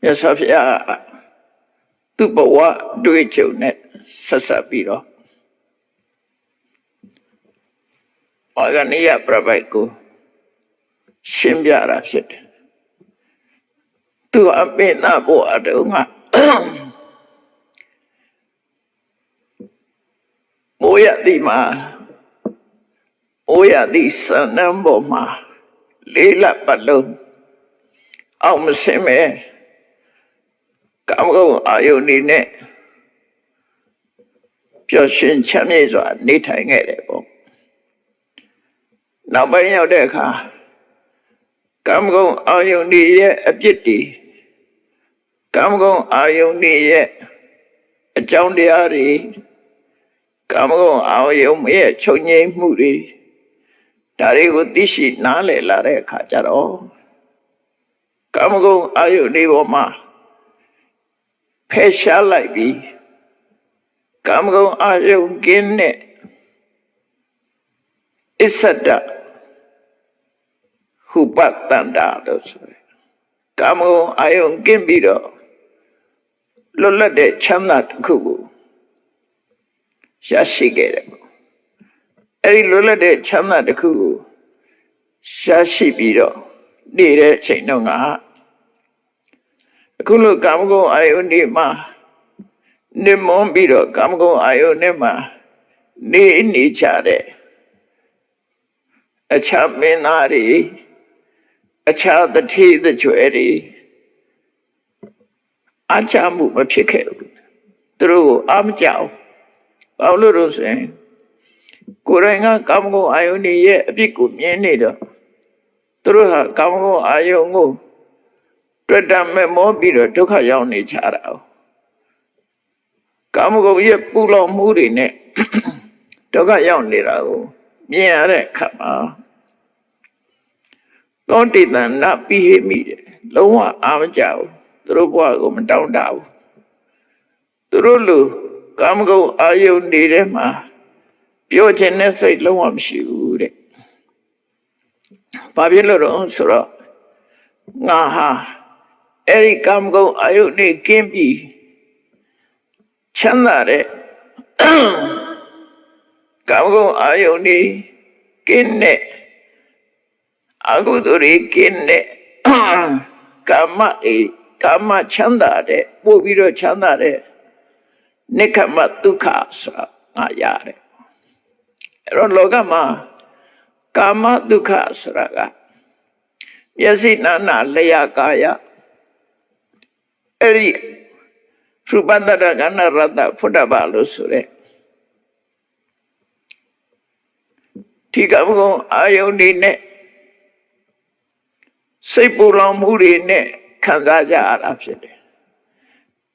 မြတ်စွာဘုရားသူ့ဘဝတွေ့ကြုံနဲ့ဆက်ဆက်ပြီးတော့အာဂနိယပြပိုက်ကိုရှင်းပြတာဖြစ်တယ်သူအပိဏဘဝတုန်းကမိုးရသည်မှာမိုးရသည်စံနှံပေါ်မှာလေးလပတ်လုံးအောင်မစင်မဲ့ကာမဂုဏ်အာယုန်တွေနဲ့ပျော်ရွှင်ချမ်းမြေ့စွာနေထိုင်ခဲ့တယ်ပေါ့နောက်ပိုင်းရောက်တဲ့အခါကာမဂုဏ်အာယုန်တွေရဲ့အပြစ်တွေကာမဂုဏ်အာယုန်တွေရဲ့အကြောင်းတရားတွေကာမဂုဏ်အာယုန်ရဲ့ချုပ်ငြိမ်းမှုတွေဒါတွေကိုသိရှိနားလည်လာတဲ့အခါကျတော့ကာမဂုဏ်အာယုန်တွေပေါ်မှာဖယ်ရှားလိုက်ပြီးကာမဂုဏ်အာယုန်ကင်းတဲ့အစ္ဆဒဟုပတ္တန္တာလို့ဆိုတယ်ကာမဂုဏ်အာယုန်ကင်းပြီးတော့လွတ်လပ်တဲ့ချမ်းသာတစ်ခုကိုရရှိခဲ့တယ်အဲဒီလွတ်လပ်တဲ့ချမ်းသာတစ်ခုကိုရရှိပြီးတော့နေတဲ့အချိန်တော့ကအခုလိုကာမဂုဏ်အာယုန်ဒီမှာနေမွန်ပြီးတော့ကာမဂုဏ်အာယုန်နဲ့မှာနေကြတဲ့အခြားမင်းသားတွေအခြားတတိတကြွယ်တွေအချမှုမဖြစ်ခဲ့ဘူးသူတို့ကိုအားမကြောက်ဘာလို့လို့ဆိုရင်ကိုယ်တိုင်ကကာမဂုဏ်အာယုန်ရဲ့အပြစ်ကိုမြင်နေတော့သူတို့ဟာကာမဂုဏ်အာယုန်ကိုတွေ့တာမဲ့မောပြီးတော့ဒုက္ခရောက်နေကြတာကာမဂုဏ်ရဲ့ပူလောင်မှုတွေနဲ့ဒုက္ခရောက်နေတာကိုမြင်ရတဲ့အခါမှာသောတိတန်နပိဟိမိတယ်လုံးဝအားမကြောက်သူတို့ဘဝကိုမတောင်းတဘူးသူတို့လူကာမဂုဏ်အာယုန်တွေထဲမှာပြောခြင်းနဲ့စိတ်လုံးဝမရှိဘူးတဲ့ဘာဖြစ်လို့တော့ဆိုတော့ငါဟာအဲ့ဒီကာမဂုဏ်အာယုန်နဲ့ကင်းပြီးချမ်းသာတဲ့ကာမဂုဏ်အာယုန်နဲ့ကင်းတဲ့အကုသိုလ်တွေကင်းတဲ့ကာမချမ်းသာတဲ့ပို့ပြီးတော့ချမ်းသာတဲ့နိက္ခမဒုက္ခဆိုတာငါရတယ်အဲ့တော့လောကမှာကာမဒုက္ခဆိုတာကမျက်စိနာနာလျှာကာယအဲ့ဒီရူပတ္တရကဏရတ္တဖုဒ္ဓဘာလို့ဆိုတဲ့ဒီကာမဂုဏ်အာယုန်တွေနဲ့စိတ်ပူလောင်မှုတွေနဲ့ခံစားကြရတာဖြစ်တယ်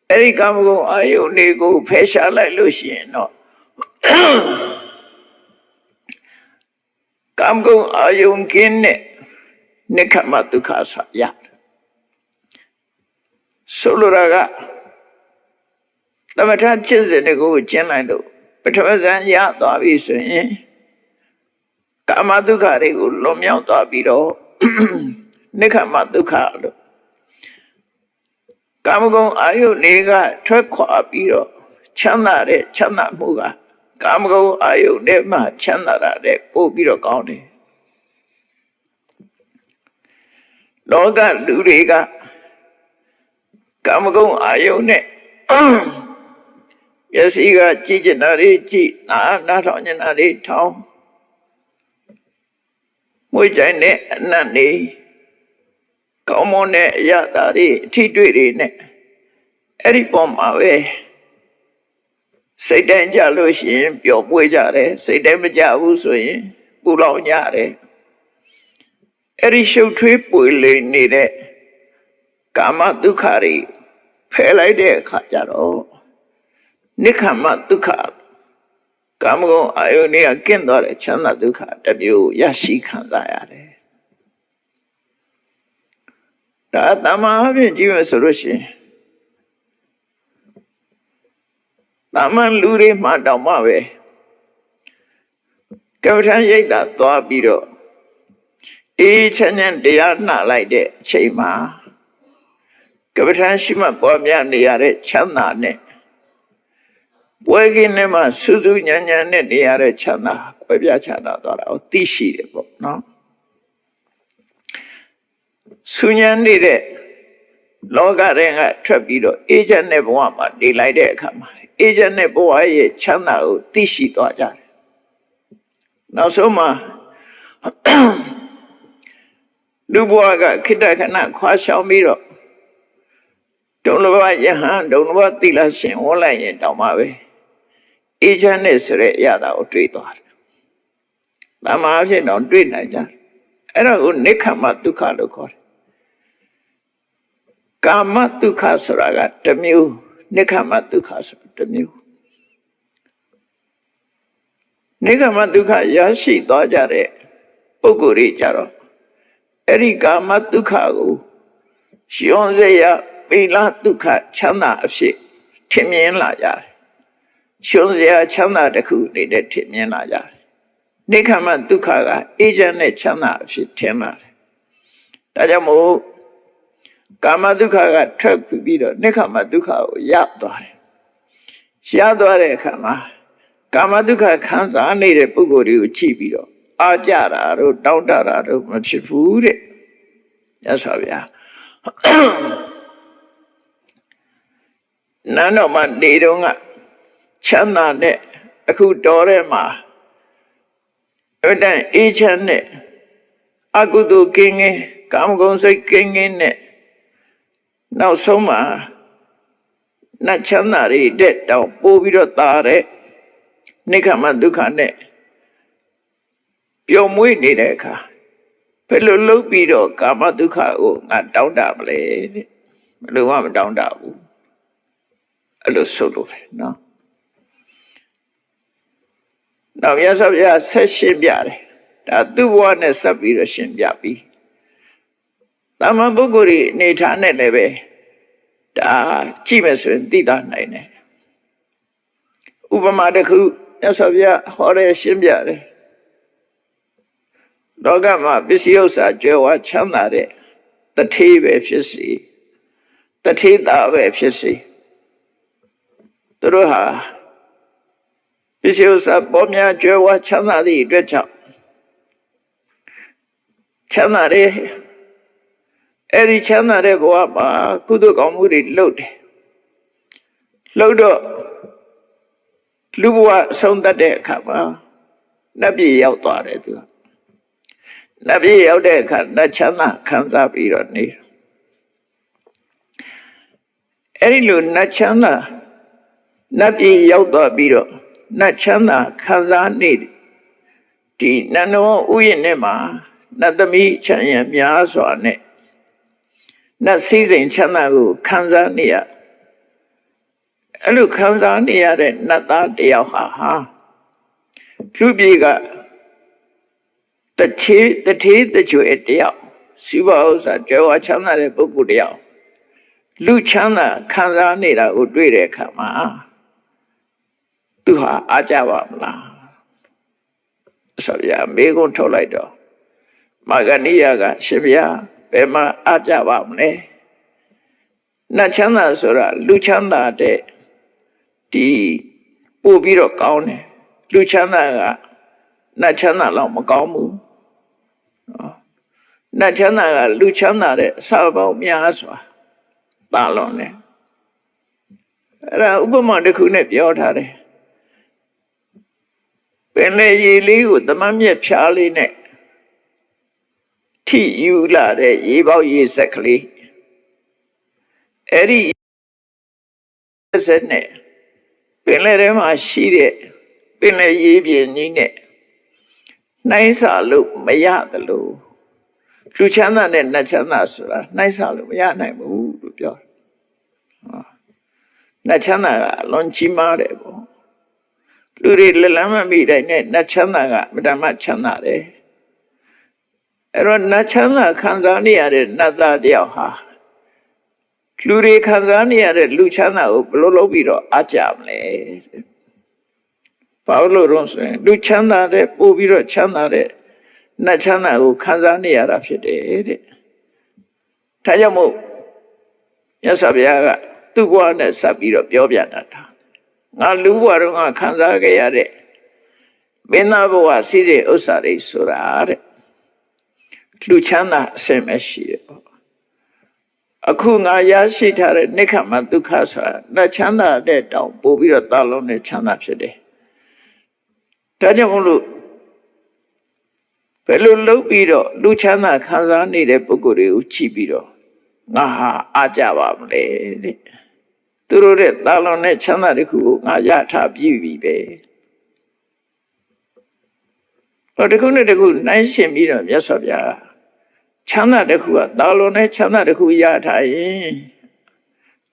အဲ့ဒီကာမဂုဏ်အာယုန်တွေကိုဖယ်ရှားလိုက်လို့ရှိရင်တော့ကာမဂုဏ်အာယုန်ကင်းတဲ့နိက္ခမဒုက္ခဆရာဆိုလိုတာကသမထဖြစ်စဉ်တွေကိုကျင့်လိုက်လို့ပထမဇန်ရသွားပြီဆိုရင်ကာမဒုက္ခတွေကိုလွန်မြောက်သွားပြီးတော့နိက္ခမဒုက္ခလို့ကာမဂုဏ်အာယုန်တွေကထွက်ခွာပြီးတော့ချမ်းသာတဲ့ချမ်းသာမှုကကာမဂုဏ်အာယုန်နဲ့မှချမ်းသာတာတဲ့ပို့ပြီးတော့ကောင်းတယ်လောကလူတွေကကာမဂုဏ်အာယုန်နဲ့မျက်စိကကြည့်ကျင်တာတွေကြည့်နားထောင်ကျင်တာတွေထောင်မွေးကြိုင်တဲ့အနတ်တွေကောင်းမွန်တဲ့အရာတွေအထီးတွေ့တွေနဲ့အဲ့ဒီပုံမှာပဲစိတ်တိုင်းကြလို့ရှိရင်ပျော်ပွေးကြတယ်စိတ်တိုင်းမကြဘူးဆိုရင်ပူလောင်ကြတယ်အဲ့ဒီရှုပ်ထွေးပွေလိမ်နေတဲ့ကာမဒုက္ခတွေဖယ်လိုက်တဲ့အခါကျတော့နိက္ခမဒုက္ခကာမဂုဏ်အာယုန်တွေကကင်းသွားတဲ့ချမ်းသာဒုက္ခတစ်မျိုးရရှိခံစားရတယ်ဒါတမန်အဖြစ်ကြည့်မယ်ဆိုလို့ရှိရင်တမန်လူတွေမှတောင်မှပဲကမ္မထရိတ်တာသွားပြီးတော့အေးချမ်းချမ်းတရားနှလိုက်တဲ့အချိန်မှာက ပဋ္ဌာန်းရှိမှပေါ်များနေရတဲ့ချမ်းသာနဲ့ပွဲကင်းနဲ့မှစူးစူးညံညံနဲ့နေရတဲ့ချမ်းသာကွဲပြားခြားနာသွားတာကိုသိရှိတယ်ပေါ့နော်ဆူညံနေတဲ့လောကထဲကထွက်ပြီးတော့အေဂျင့်နဲ့ဘဝမှာနေလိုက်တဲ့အခါမှာအေဂျင့်နဲ့ဘဝရဲ့ချမ်းသာကိုသိရှိသွားကြတယ်နောက်ဆုံးမှာလူဘဝကခိတ္တခဏခွာရှောင်ပြီးတော့ဒုံလဘယဟန်ဒုံလဘသီလရှင်ဝန်းလိုက်ရင်တောင်မှပဲအေဂျင့်နဲ့ဆိုတဲ့အရာကိုတွေ့သွားတယ်။တမန်အဖြစ်တော့တွေ့နိုင်ကြတယ်။အဲ့ဒါကိုနိခမဒုက္ခလို့ခေါ်တယ်။ကာမဒုက္ခဆိုတာကတစ်မျိုးနိခမဒုက္ခဆိုတာတစ်မျိုးနိဂမဒုက္ခရရှိသွားကြတဲ့ပုဂ္ဂိုလ်တွေကြတော့အဲ့ဒီကာမဒုက္ခကိုရှင်စေရပိလဒုက္ခချမ်းသာအဖြစ်ထင်မြင်လာကြတယ်ရှင်စေရချမ်းသာတစ်ခုအနေနဲ့ထင်မြင်လာကြတယ်နိဂမဒုက္ခကအေဂျင့်နဲ့ချမ်းသာအဖြစ်ထင်လာတယ်ဒါကြောင့်မို့ကာမဒုက္ခကထွက်ပြီးတော့နိဂမဒုက္ခကိုရသွားတယ်ရသွားတဲ့အခါမှာကာမဒုက္ခခံစားနေတဲ့ပုဂ္ဂိုလ်တွေကိုကြည့်ပြီးတော့အာကြတာတို့တောင်းတတာတို့မဖြစ်ဘူးတဲ့ရသော်ဗျာနန်းတော်မှာနေတော့ကချမ်းသာတဲ့အခုတော်ထဲမှာအဲ့တန်အေးချမ်းနဲ့အကုသိုလ်ကင်းကင်းကာမဂုဏ်စိတ်ကင်းကင်းနဲ့နောက်ဆုံးမှာနတ်ချမ်းသာတွေတဲ့တောင်ပို့ပြီးတော့တာတဲ့နိခမဒုက္ခနဲ့ပျော်မွေ့နေတဲ့အခါဘယ်လိုလုပ်ပြီးတော့ကာမဒုက္ခကိုငါတောင်းတမလဲတဲ့ဘယ်လိုမှမတောင်းတဘူးအဲ့လိုဆိုလို့ပဲနော်နောက်ရသော်ပြဆက်ရှင်းပြတယ်ဒါသူ့ဘဝနဲ့ဆက်ပြီးတော့ရှင်းပြပြီးတာမန်ပုဂ္ဂိုလ်တွေအနေထားနဲ့လည်းပဲဒါကြည့်မယ်ဆိုရင်သိတာနိုင်တယ်ဥပမာတစ်ခုရသော်ပြဟောတယ်ရှင်းပြတယ်လောကမှာပစ္စည်းဥစ္စာကြွယ်ဝချမ်းသာတဲ့တထေးပဲဖြစ်စီတထေးသားပဲဖြစ်စီသူတို့ဟာပစ္စည်းဥစ္စာပေါ်များကြွယ်ဝချမ်းသာသည့်အတွက်ကြောင့်ချမ်းသာတဲ့အဲ့ဒီချမ်းသာတဲ့ဘဝမှာကုသိုလ်ကောင်းမှုတွေလုပ်တယ်လုပ်တော့လူဘဝဆုံးတတ်တဲ့အခါမှာနတ်ပြည်ရောက်သွားတယ်သူကနတ်ပြည်ရောက်တဲ့အခါနတ်ချမ်းသာခံစားပြီးတော့နေအဲ့ဒီလိုနတ်ချမ်းသာနတ်ပြည်ရောက်သွားပြီးတော့နတ်ချမ်းသာခံစားနေဒီနန္ဒဝဥယျာဉ်ထဲမှာနတ်သမီးချမ်းရံများစွာနဲ့နတ်စည်းစိမ်ချမ်းသာကိုခံစားနေရအဲ့လိုခံစားနေရတဲ့နတ်သားတယောက်ဟာလူပြည်ကတထေးတကြွယ်တယောက်စီးပွားဥစ္စာကြွယ်ဝချမ်းသာတဲ့ပုဂ္ဂိုလ်တယောက်လူချမ်းသာခံစားနေတာကိုတွေ့တဲ့အခါမှာသူဟာအားကြပါမလားဆိုရမေးခွန်းထုတ်လိုက်တော့မာဂဏိယကရှင်ဗျာဘယ်မှာအားကြပါမလဲနတ်ချမ်းသာဆိုတာလူချမ်းသာတဲ့ဒီပို့ပြီးတော့ကောင်းတယ်လူချမ်းသာကနတ်ချမ်းသာလောက်မကောင်းဘူးနတ်ချမ်းသာကလူချမ်းသာတဲ့အစာပေါင်းများစွာတာလွန်တယ်အဲ့ဒါဥပမာတစ်ခုနဲ့ပြောထားတယ်ပင်လေရေလေးကိုသမမြက်ဖြားလေးနဲ့ထိယူလာတဲ့ရေပေါက်ရေဆက်ကလေးအဲ့ဒီဆက်နဲ့ပင်လေထဲမှာရှိတဲ့ပင်လေရေပြင်ကြီးနဲ့နှိုင်းစာလို့မရသလိုလူချမ်းသာနဲ့နတ်ချမ်းသာဆိုတာနှိုင်းစာလို့မရနိုင်ဘူးလို့ပြောတယ်နတ်ချမ်းသာကအလွန်ကြီးမားတယ်ပေါ့လူတွေလက်လန်းမမိတိုင်းနဲ့နတ်ချမ်းသာကမတ္တမချမ်းသာတယ်အဲ့တော့နတ်ချမ်းသာခံစားနေရတဲ့နတ်သားတယောက်ဟာလူတွေခံစားနေရတဲ့လူချမ်းသာကိုဘယ်လိုလုပ်ပြီးတော့အားကြမလဲဘာလို့လို့ဆိုရင်လူချမ်းသာတဲ့ပို့ပြီးတော့ချမ်းသာတဲ့နတ်ချမ်းသာကိုခံစားနေရတာဖြစ်တယ်တဲ့ဒါကြောင့်မို့ မြတ်စွာဘုရားကသူ့ဘဝနဲ့ဆက်ပြီးတော့ပြောပြတာငါလူဘဝတော့ငါခံစားခဲ့ရတဲ့မင်းသားဘဝစီးတဲ့ဥစ္စာတွေဆိုတာတဲ့လူချမ်းသာအစင်မရှိတယ်ပေါ့အခုငါရရှိထားတဲ့နိက္ခမဒုက္ခဆိုတာလက်ချမ်းသာတဲ့တောင်ပို့ပြီးတော့တာလုံးနဲ့ချမ်းသာဖြစ်တယ်ဒါကြောင့်မို့လို့ဘယ်လိုလုပ်ပြီးတော့လူချမ်းသာခံစားနေတဲ့ပုဂ္ဂိုလ်တွေကိုကြည့်ပြီးတော့ငါဟာအားကြပါမလဲတဲ့သူတို့တဲ့တာလုံးနဲ့ချမ်းသာတဲ့ခုကိုငါရထားပြီးပြီပဲဟောတခုနဲ့တခုနိုင်ရှင်ပြီးတော့မြတ်စွာဘုရားချမ်းသာတဲ့ခုကတာလုံးနဲ့ချမ်းသာတဲ့ခုရထားရင်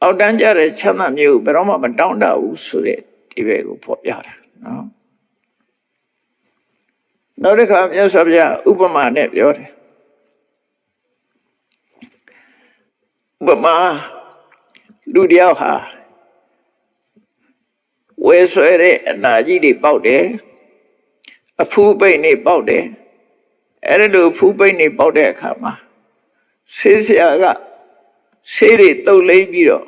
အောက်တန်းကြတဲ့ချမ်းသာမျိုးဘယ်တော့မှမတောင်းတဘူးဆိုတဲ့ဒီဘက်ကိုဖော်ပြတာနော်နောက်တစ်ခါမြတ်စွာဘုရားဥပမာနဲ့ပြောတယ်ဥပမာလူတယောက်ဟာဝဲဆွဲတဲ့အနာကြီးတွေပေါက်တယ်အဖူးပိတ်နေပေါက်တယ်အဲ့ဒါလိုဖူးပိတ်နေပေါက်တဲ့အခါမှာဆေးဆရာကဆေးတွေတုပ်လိမ့်ပြီးတော့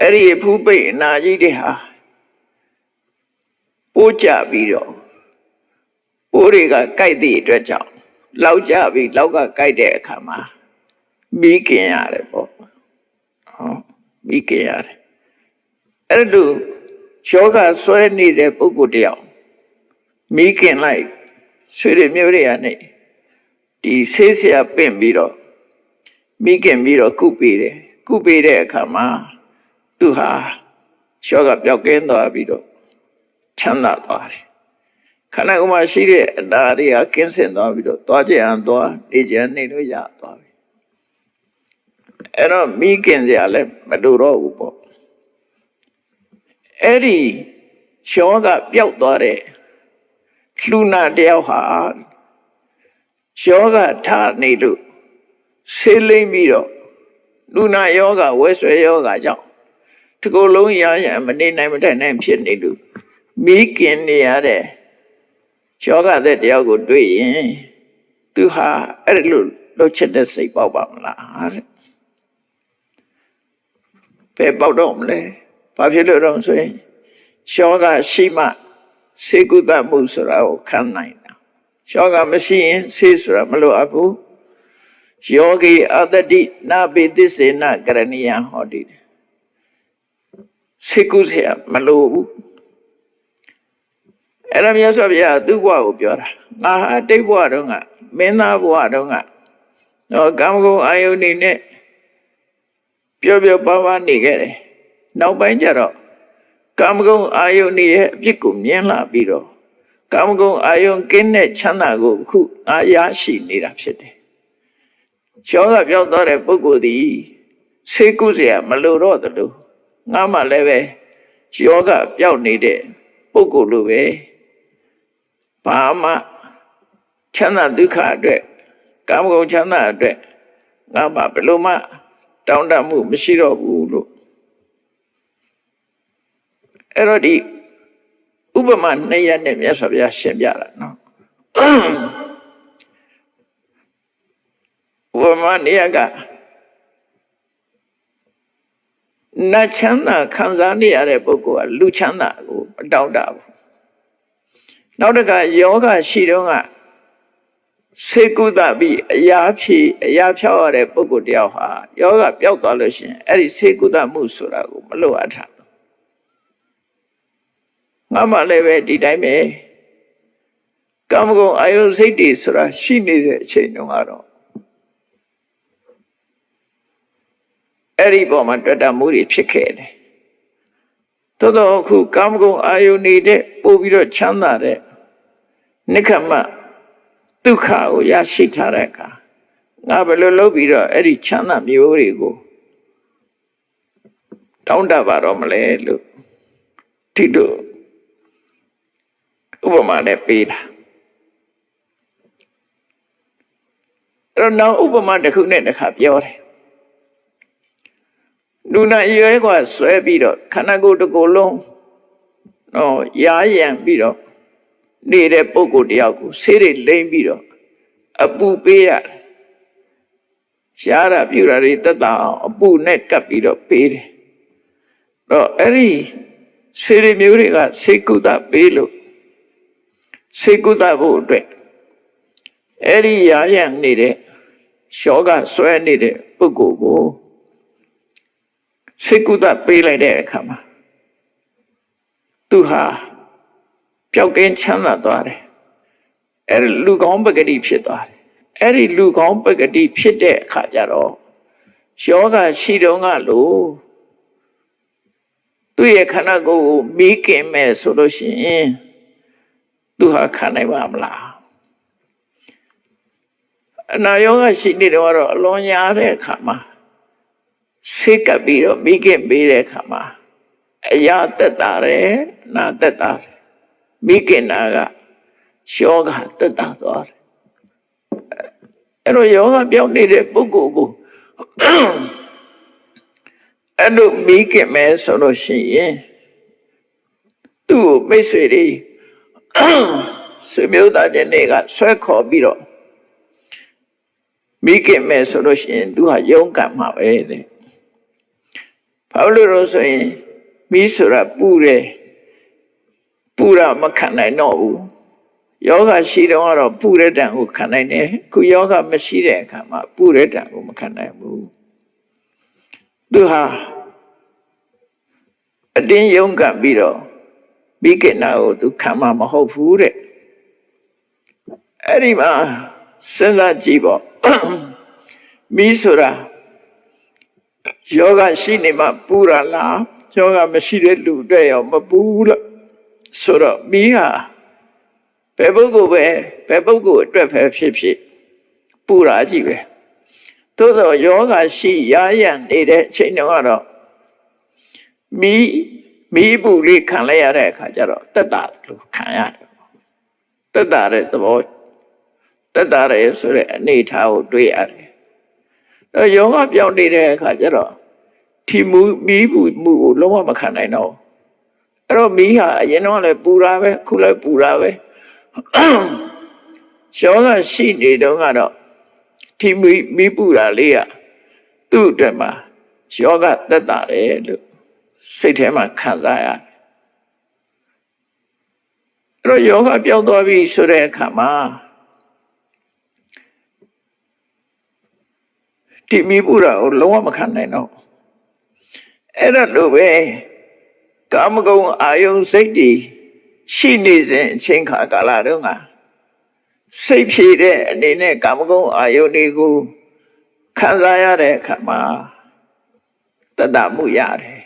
အဲ့ဒီဖူးပိတ်အနာကြီးတွေဟာပိုးကြပြီးတော့ပိုးတွေကကြိုက်တဲ့အတွက်ကြောင့်လောက်ကြပြီးလောက်ကကြိုက်တဲ့အခါမှာမိခင်ရတယ်ပေါ့ဟောမိခင်ရတယ်အဲ့လိုယောဂဆွဲနေတဲ့ပုဂ္ဂိုလ်တယောက်မိခင်လိုက်ဆွေတွေမျိုးတွေကနေဒီဆေးဆရာပင့်ပြီးတော့မိခင်ပြီးတော့ကုပေးတယ်ကုပေးတဲ့အခါမှာသူဟာယောဂပျောက်ကင်းသွားပြီးတော့ချမ်းသာသွားတယ်ခန္ဓာကိုယ်မှာရှိတဲ့အနာတွေကကင်းစင်သွားပြီးတော့သွားကြအောင်သွားနေကြနေလို့ရသွားပြီအဲ့တော့မိခင်စရာလည်းမလိုတော့ဘူးပေါ့အဲ့ဒီယောဂပျောက်သွားတဲ့လူနာတယောက်ဟာယောဂထားနေလို့ဆေးလိမ့်ပြီးတော့လူနာယောဂဝဲဆွဲယောဂကြောင့်ဒီကိုယ်လုံးရရမနေနိုင်မထိုင်နိုင်ဖြစ်နေလို့မိခင်နေရတဲ့ယောဂတဲ့တယောက်ကိုတွေ့ရင်သူဟာအဲ့လိုလှုပ်ချက်တဲ့စိတ်ပေါက်ပါမလားတဲ့ဘယ်ပေါက်တော့မလဲဘာဖြစ်လို့တော့ဆိုရင်ယောဂရှိမှစေကုသမှုဆိုတာကိုခံနိုင်တာယောဂမရှိရင်ဆေးဆိုတာမလိုအပ်ဘူးယောဂီအတ္တိနာပိသစ္စေနကရဏီယဟောတိစေကုဆရာမလိုဘူးအဲ့ဒါမြတ်စွာဘုရားသူ့ဘဝကိုပြောတာငါဟာတိတ်ဘဝတုန်းကမင်းသားဘဝတုန်းကတော့ကာမဂုဏ်အာယုန်နေနဲ့ပျော်ပျော်ပါးပါးနေခဲ့တယ်နောက်ပိုင်းကျတော့ကာမဂုဏ်အာယုန်ရဲ့အပြစ်ကိုမြင်လာပြီးတော့ကာမဂုဏ်အာယုန်ကင်းတဲ့ချမ်းသာကိုအခုအာရရှိနေတာဖြစ်တယ်။ကျောင်းကပြောသွားတဲ့ပုဂ္ဂိုလ်သည်ဆေးကုစရာမလိုတော့သလိုငါမှလည်းပဲယောဂပျောက်နေတဲ့ပုဂ္ဂိုလ်လိုပဲဘာမှချမ်းသာဒုက္ခအတွက်ကာမဂုဏ်ချမ်းသာအတွက်ငါမှဘယ်လိုမှတောင်းတမှုမရှိတော့ဘူးလို့အဲ့တော့ဒီဥပမာ2ရက်နဲ့မြတ်စွာဘုရားရှင်းပြတာနော်ဥပမာ2ရက်ကနတ်ချမ်းသာခံစားနေရတဲ့ပုဂ္ဂိုလ်ကလူချမ်းသာကိုမတောင်းတဘူးနောက်တစ်ခါယောဂရှိတော့ကစေကုသပြီးအရာဖြေအရာဖြောက်ရတဲ့ပုဂ္ဂိုလ်တယောက်ဟာယောဂပျောက်သွားလို့ရှိရင်အဲ့ဒီစေကုသမှုဆိုတာကိုမလိုအပ်တာငါမှလည်းပဲဒီတိုင်းပဲကာမဂုဏ်အာယုစိတ်တွေဆိုတာရှိနေတဲ့အချိန်တုန်းကတော့အဲ့ဒီပေါ်မှာတွေ့တာမှုတွေဖြစ်ခဲ့တယ်သို့တော့အခုကာမဂုဏ်အာယုနေတဲ့ပို့ပြီးတော့ချမ်းသာတဲ့နိက္ခမဒုက္ခကိုရရှိထားတဲ့အခါငါဘယ်လိုလုပ်ပြီးတော့အဲ့ဒီချမ်းသာမျိုးတွေကိုတောင်းတပါတော့မလဲလို့ဒီလိုဥပမာနဲ့ပေးတာအဲ့တော့နောက်ဥပမာတစ်ခုနဲ့တစ်ခါပြောတယ်လူနာရွယ်ကဆွဲပြီးတော့ခန္ဓာကိုယ်တစ်ကိုယ်လုံးရာရံပြီးတော့နေတဲ့ပုဂ္ဂိုလ်တယောက်ကိုဆေးတွေလိမ့်ပြီးတော့အပူပေးရတယ် ရှားတာပြူတာတွေတက်တာအောင်အပူနဲ့ကပ်ပြီးတော့ပေးတယ်တော့အဲ့ဒီဆေးရမျိုးတွေကဆေးကုသပေးလို့ဆေးကုသဖို့အတွက်အဲ့ဒီရာရနေတဲ့ရှောကဆွဲနေတဲ့ပုဂ္ဂိုလ်ကိုဆေးကုသပေးလိုက်တဲ့အခါမှာသူဟာပျောက်ကင်းချမ်းသာသွားတယ်အဲ့ဒီလူကောင်းပဂတိဖြစ်သွားတယ်အဲ့ဒီလူကောင်းပဂတိဖြစ်တဲ့အခါကျတော့ယောဂရှိတော့ကလို့သူ့ရဲ့ခန္ဓာကိုယ်ကိုမီးကင်မဲ့ဆိုလို့ရှိရင်သူဟာခံနိုင်ပါမလားအနာယောဂရှိနေတော့အလွန်ညာတဲ့အခါမှာဆေးကပ်ပြီးတော့မီးကင်ပေးတဲ့အခါမှာအရာတက်တာတယ်နာတက်တာတယ်မိခင်နာကယောဂတက်တာသွားတယ်အဲ့တော့ယောဂပြောင်းနေတဲ့ပုဂ္ဂိုလ်ကိုအဲ့လိုမိခင်မဲဆိုလို့ရှိရင်သူ့ကိုမိတ်ဆွေတွေဆွေမျိုးသားချင်းတွေကဆွဲခေါ်ပြီးတော့မိခင်မဲဆိုလို့ရှိရင်သူဟာယုံကံမှာပဲတဲ့ဘာလို့လို့ဆိုရင်မိဆိုတာပူတယ်ပူတာမခံနိုင်တော့ဘူးယောဂရှိတော့ကတော့ပူတဲ့တံကိုခံနိုင်တယ်ခုယောဂမရှိတဲ့အခါမှာပူတဲ့တံကိုမခံနိုင်ဘူးသူဟာအတင်းယုံကပ်ပြီးတော့မိခင်နာကိုသူခံမှာမဟုတ်ဘူးတဲ့အဲ့ဒီမှာစဉ်းစားကြည့်ပေါ့မိဆိုတာယောဂရှိနေမှပူတာလားယောဂမရှိတဲ့လူအတွက်ရောမပူဘူးလားဆိုတော့မိဟာဘယ်ပုဂ္ဂိုလ်ပဲဘယ်ပုဂ္ဂိုလ်အတွက်ပဲဖြစ်ဖြစ်ပူတာကြီးပဲသို့သောယောဂရှိရရနေတဲ့အချိန်တုန်းကတော့မိပူလေးခံလိုက်ရတဲ့အခါကျတော့တက်တာလို့ခံရတယ်တက်တာတဲ့သဘောတက်တာရဲဆိုတဲ့အနေထားကိုတွေ့ရတယ်တော့ယောဂပြောင်းနေတဲ့အခါကျတော့ဒီမိပူမှုကိုလုံးဝမခံနိုင်တော့အဲ့တော့မိဟာအရင်တော့လည်းပူတာပဲခုလည်းပူတာပဲယောဂရှိနေတော့ကတော့ဒီမိပူတာလေးကသူ့အတွက်မှာယောဂသက်တာတယ်လို့စိတ်ထဲမှာခံစားရတယ်အဲ့တော့ယောဂပြောင်းသွားပြီဆိုတဲ့အခါမှာဒီမိပူတာကိုလုံးဝမခံနိုင်တော့အဲ့ဒါလိုပဲကာမဂုဏ်အာယုန်စိတ်တွေရှိနေစဉ်အချိန်ခါကာလတုန်းကစိတ်ဖြည့်တဲ့အနေနဲ့ကာမဂုဏ်အာယုန်တွေကိုခံစားရတဲ့အခါမှာတတမှုရတယ်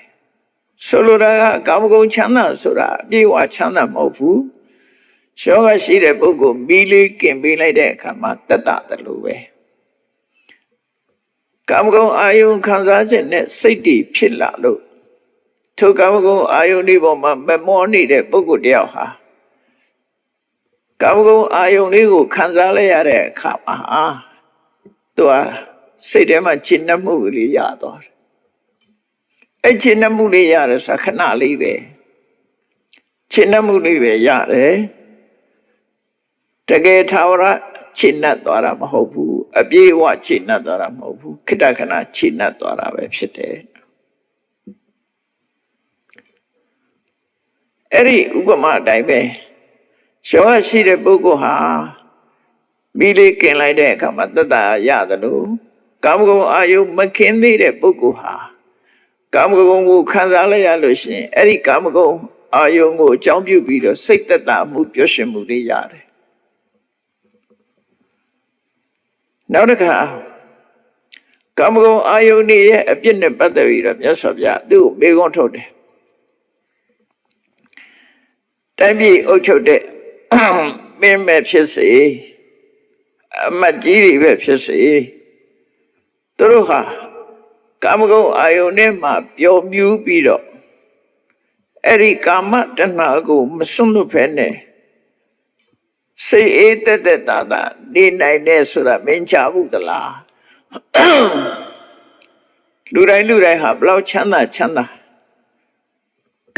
ဆိုလိုတာကကာမဂုဏ်ချမ်းသာဆိုတာအပြည့်အဝချမ်းသာမဟုတ်ဘူးယောဂရှိတဲ့ပုဂ္ဂိုလ်မီးလေးကင်ပေးလိုက်တဲ့အခါမှာတတတယ်လို့ပဲကာမဂုဏ်အာယုန်ခံစားခြင်းနဲ့စိတ်တည်ဖြစ်လာလို့ထိုကာမဂုဏ်အာယုန်ဒီပေါ်မှာမမောနေတဲ့ပုဂ္ဂိုလ်တယောက်ဟာကာမဂုဏ်အာယုန်လေးကိုခံစားလိုက်ရတဲ့အခါမှာသူကစိတ်ထဲမှာချစ်နှမှုလေးရသွားတယ်အဲ့ချစ်နှမှုလေးရတယ်ဆိုခဏလေးပဲချစ်နှမှုလေးပဲရတယ်တကယ်ထာဝရချစ်နှပ်သွားတာမဟုတ်ဘူးအပြည့်အဝချစ်နှပ်သွားတာမဟုတ်ဘူးခိတ္တခဏချစ်နှပ်သွားတာပဲဖြစ်တယ်အဲ့ဒီဥပမာအတိုင်းပဲယောဂရှိတဲ့ပုဂ္ဂိုလ်ဟာမိလေးกินလိုက်တဲ့အခါမှာတတ္တရတယ်လို့ကာမဂုဏ်အာယုမခင်သေးတဲ့ပုဂ္ဂိုလ်ဟာကာမဂုဏ်ကိုခံစားလိုက်ရလို့ရှိရင်အဲ့ဒီကာမဂုဏ်အာယုကိုအကြောင်းပြုပြီးတော့စိတ်တတမှုပျော်ရွှင်မှုတွေရတယ်နောက်တစ်ခါကာမဂုဏ်အာယုန်ရဲ့အပြစ်နဲ့ပတ်သက်ပြီးတော့မြတ်စွာဘုရားသူ့ကိုမေးခွန်းထုတ်တယ်တိုင်းပြည်အုပ်ချုပ်တဲ့မင်းမဲ့ဖြစ်စေအမတ်ကြီးတွေပဲဖြစ်စေသူတို့ဟာကာမဂုဏ်အာယုန်နဲ့မှပျော်မြူးပြီးတော့အဲ့ဒီကာမတဏှာကိုမစွန့်လွတ်ဖဲနဲ့စိတ်အေးတက်တက်တာတာနေနိုင်တဲ့ဆိုတာမင်းချဘူးသလားလူတိုင်းဟာဘလောက်ချမ်းသာ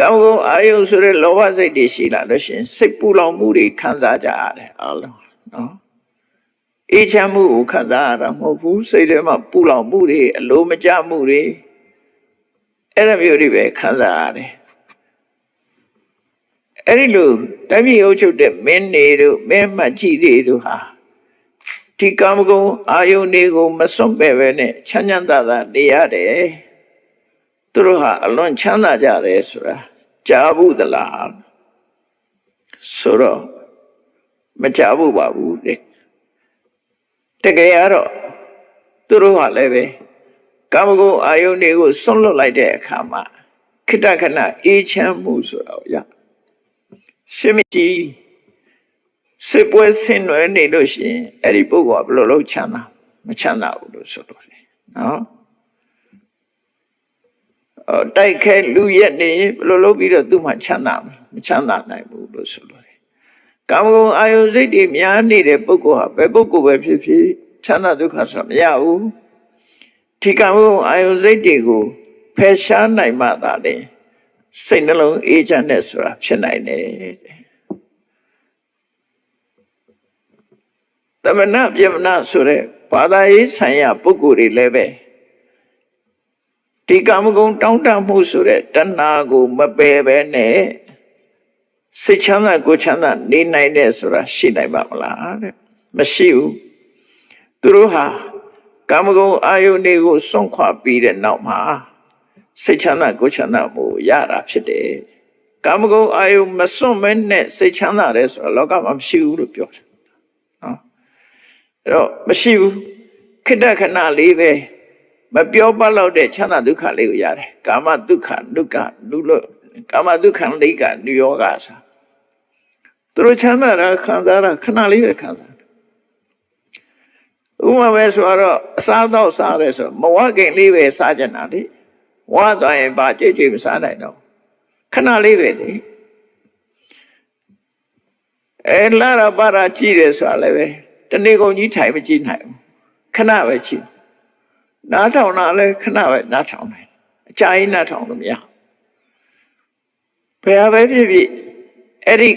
ကာမဂုဏ်အာယုန်ဆိုတဲ့လောဘစိတ်တွေရှိလာလို့ရှိရင်စိတ်ပူလောင်မှုတွေခံစားကြရတယ်အားလုံးနော် အေးချမ်းမှုကိုခံစားရတာမဟုတ်ဘူးစိတ်ထဲမှာပူလောင်မှုတွေအလိုမကျမှုတွေအဲ့ဒါမျိုးတွေပဲခံစားရတယ်အဲ့ဒီလိုတိုင်းပြည်အုပ်ချုပ်တဲ့မင်းတွေတို့မင်းမကြီးတွေတို့ဟာဒီကာမဂုဏ်အာယုန်တွေကိုမစွန့်ပယ်ပဲနဲ့ချမ်းချမ်းသာသာနေရတယ်သူတို့ဟာအလွန်ချမ်းသာကြတယ်ဆိုတာကြားဘူးသလားဆိုတော့မကြားဘူးပါဘူးတဲ့တကယ်ကတော့သူတို့ဟာလည်းပဲကာမဂုဏ်အာယုန်တွေကိုစွန့်လွတ်လိုက်တဲ့အခါမှာခိတ္တခဏအေးချမ်းမှုဆိုတာရရှင်မကြီးစစ်ပွဲဆင်နွယ်နေလို့ရှိရင်အဲ့ဒီပုဂ္ဂိုလ်ကဘယ်လိုလုပ်ချမ်းသာမချမ်းသာဘူးလို့ဆိုလို့တယ်နော်တိုက်ခဲလူရက်နေဘယ်လိုလုပ်ပြီးတော့သူ့မှာချမ်းသာမချမ်းသာနိုင်ဘူးလို့ဆိုလို့တယ်ကာမဂုဏ်အာယုန်စိတ်တွေများနေတဲ့ပုဂ္ဂိုလ်ဟာဘယ်ပုဂ္ဂိုလ်ပဲဖြစ်ဖြစ်ချမ်းသာဒုက္ခဆိုတာမရဘူးဒီကာမဂုဏ်အာယုန်စိတ်တွေကိုဖယ်ရှားနိုင်မှသာလေစိတ်နှလုံးအေးချမ်းတဲ့ဆိုတာဖြစ်နိုင်တယ်သမဏပြမဏဆိုတဲ့ဘာသာရေးဆိုင်ရာပုဂ္ဂိုလ်တွေလည်းပဲဒီကာမဂုဏ်တောင်းတမှုဆိုတဲ့တဏှာကိုမပယ်ပဲနဲ့စိတ်ချမ်းသာကိုယ်ချမ်းသာနေနိုင်တဲ့ဆိုတာရှိနိုင်ပါမလားတဲ့မရှိဘူးသူတို့ဟာကာမဂုဏ်အာယုန်တွေကိုစွန့်ခွာပြီးတဲ့နောက်မှာစိတ်ချမ်းသာကိုယ်ချမ်းသာမှုရတာဖြစ်တယ်ကာမဂုဏ်အာယုန်မစွန့်မဲနဲ့စိတ်ချမ်းသာတယ်ဆိုတာလောကမှာမရှိဘူးလို့ပြောတယ်နော်အဲ့တော့မရှိဘူးခိတ္တခဏလေးပဲမပြောပတ်လို့တဲ့ချမ်းသာဒုက္ခလေးကိုရတယ်ကာမဒုက္ခဒုက္ခလူလို့ကာမဒုက္ခလိကနိယောဂဆိုသူတို့ချမ်းသာတာခံစားတာခဏလေးပဲခံစားဥပမာပဲဆိုတော့အစားတော့စားရဲဆိုမဝခင်လေးပဲစားကြတာလေဝါသွားရင်ဘာကြိတ်ကြိတ်မစားနိုင်တော့ခဏလေးပဲလေလာရပါရကြည့်တယ်ဆိုတာလည်းပဲတနေ့ကုန်ကြီးထိုင်မကြည့်နိုင်ဘူးခဏပဲကြည့်နားထောင်တာလည်းခဏပဲနားထောင်နိုင်အကြာကြီးနားထောင်လို့မရဘယ်ပဲဖြစ်ဖြစ်အဲ့ဒီ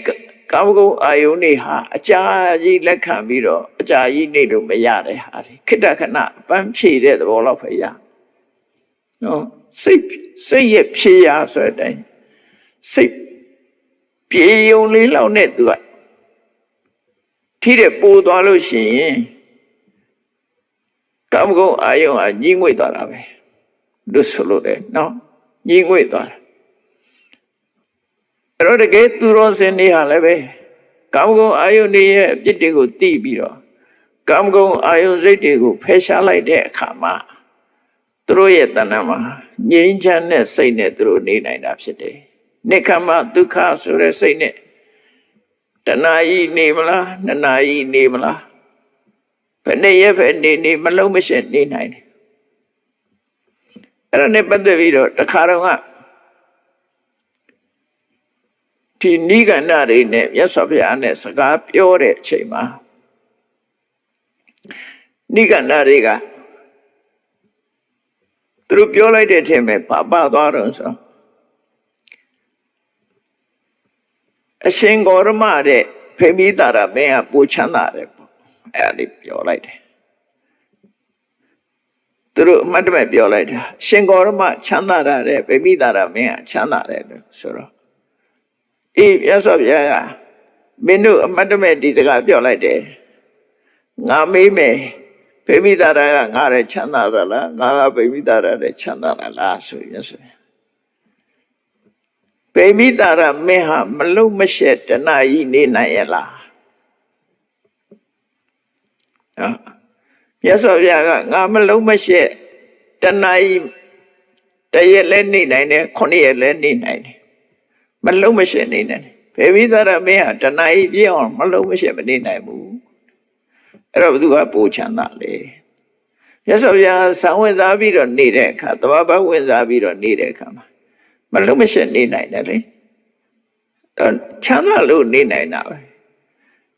ကာမဂုဏ်အာယုန်တွေဟာအကြာကြီးလက်ခံပြီးတော့အကြာကြီးနေလို့မရတဲ့ဟာဒီခိတ္တခဏပန်းဖြည့်တဲ့သဘောလောက်ပဲရနော်စိတ်ရဲ့ဖြည့်ရဆိုတဲ့အတိုင်းစိတ်ပြေယုံလေးလောက်နဲ့သူကထိတဲ့ပိုးသွားလို့ရှိရင်ကာမဂုဏ်အာယုန်ဟာညှိငွေ့သွားတာပဲလို့ဆိုလို့တယ်နော်ညှိငွေ့သွားတာအဲ့တော့တကယ်သူတော်စင်တွေဟာလည်းပဲကာမဂုဏ်အာယုန်တွေရဲ့အပြစ်တွေကိုသိပြီးတော့ကာမဂုဏ်အာယုန်စိတ်တွေကိုဖယ်ရှားလိုက်တဲ့အခါမှာသူတို့ရဲ့တဏ္ဍာမှာငြိမ်းချမ်းတဲ့စိတ်နဲ့သူတို့နေနိုင်တာဖြစ်တယ်နိက္ခမဒုက္ခဆိုတဲ့စိတ်နဲ့တဏှာကြီးနေမလားနှစ်နာရီနေမလားဘယ်နဲ့ရဲ့ဘယ်နေမလုံးမရှက်နေနိုင်တယ်အဲ့ဒါနဲ့ပတ်သက်ပြီးတော့တခါတော့ကဒီနိဂန္ဓတွေနဲ့မြတ်စွာဘုရားနဲ့စကားပြောတဲ့အချိန်မှာနိဂန္ဓတွေကသူတို့ပြောလိုက်တဲ့အထင်ပဲပါသွားတော့ဆိုအရှင်ဂေါရမတဲ့ဖေမိတာရမင်းကပူချမ်းသာတယ်ပေါ့အဲ့ဒါလေးပြောလိုက်တယ်သူတို့အမှတ်တမဲ့ပြောလိုက်တာရှင်ဂေါရမချမ်းသာတဲ့ဖေမိတာရမင်းကချမ်းသာတယ်လို့ဆိုတော့အေးမြတ်စွာဘုရားကမင်းတို့အမှတ်တမဲ့ဒီစကားပြောလိုက်တယ်ငါမေးမယ်ဖေမိတာရကငါလည်းချမ်းသာရလားငါကဖေမိတာရလည်းချမ်းသာရလားဆိုရင်ဆိုပေမိတာရမင်းဟာမလုံးမရှက်တဏှာကြီးနေနိုင်ရဲ့လားနော်မြတ်စွာဘုရားကငါမလုံးမရှက်တဏှာကြီးတရက်လည်းနေနိုင်တယ်9ရက်လည်းနေနိုင်တယ်မလုံးမရှက်နေနိုင်တယ်ပေမိတာရမင်းဟာတဏှာကြီးပြည့်အောင်မလုံးမရှက်မနေနိုင်ဘူးအဲ့တော့ဘသူကပိုချမ်းသာလေမြတ်စွာဘုရားဆောင်းဝင်စားပြီးတော့နေတဲ့အခါသဘာဝဝင်စားပြီးတော့နေတဲ့အခါမှာမလုံးမရှက်နေနိုင်တယ်လေတော့ချမ်းသာလို့နေနိုင်တာပဲ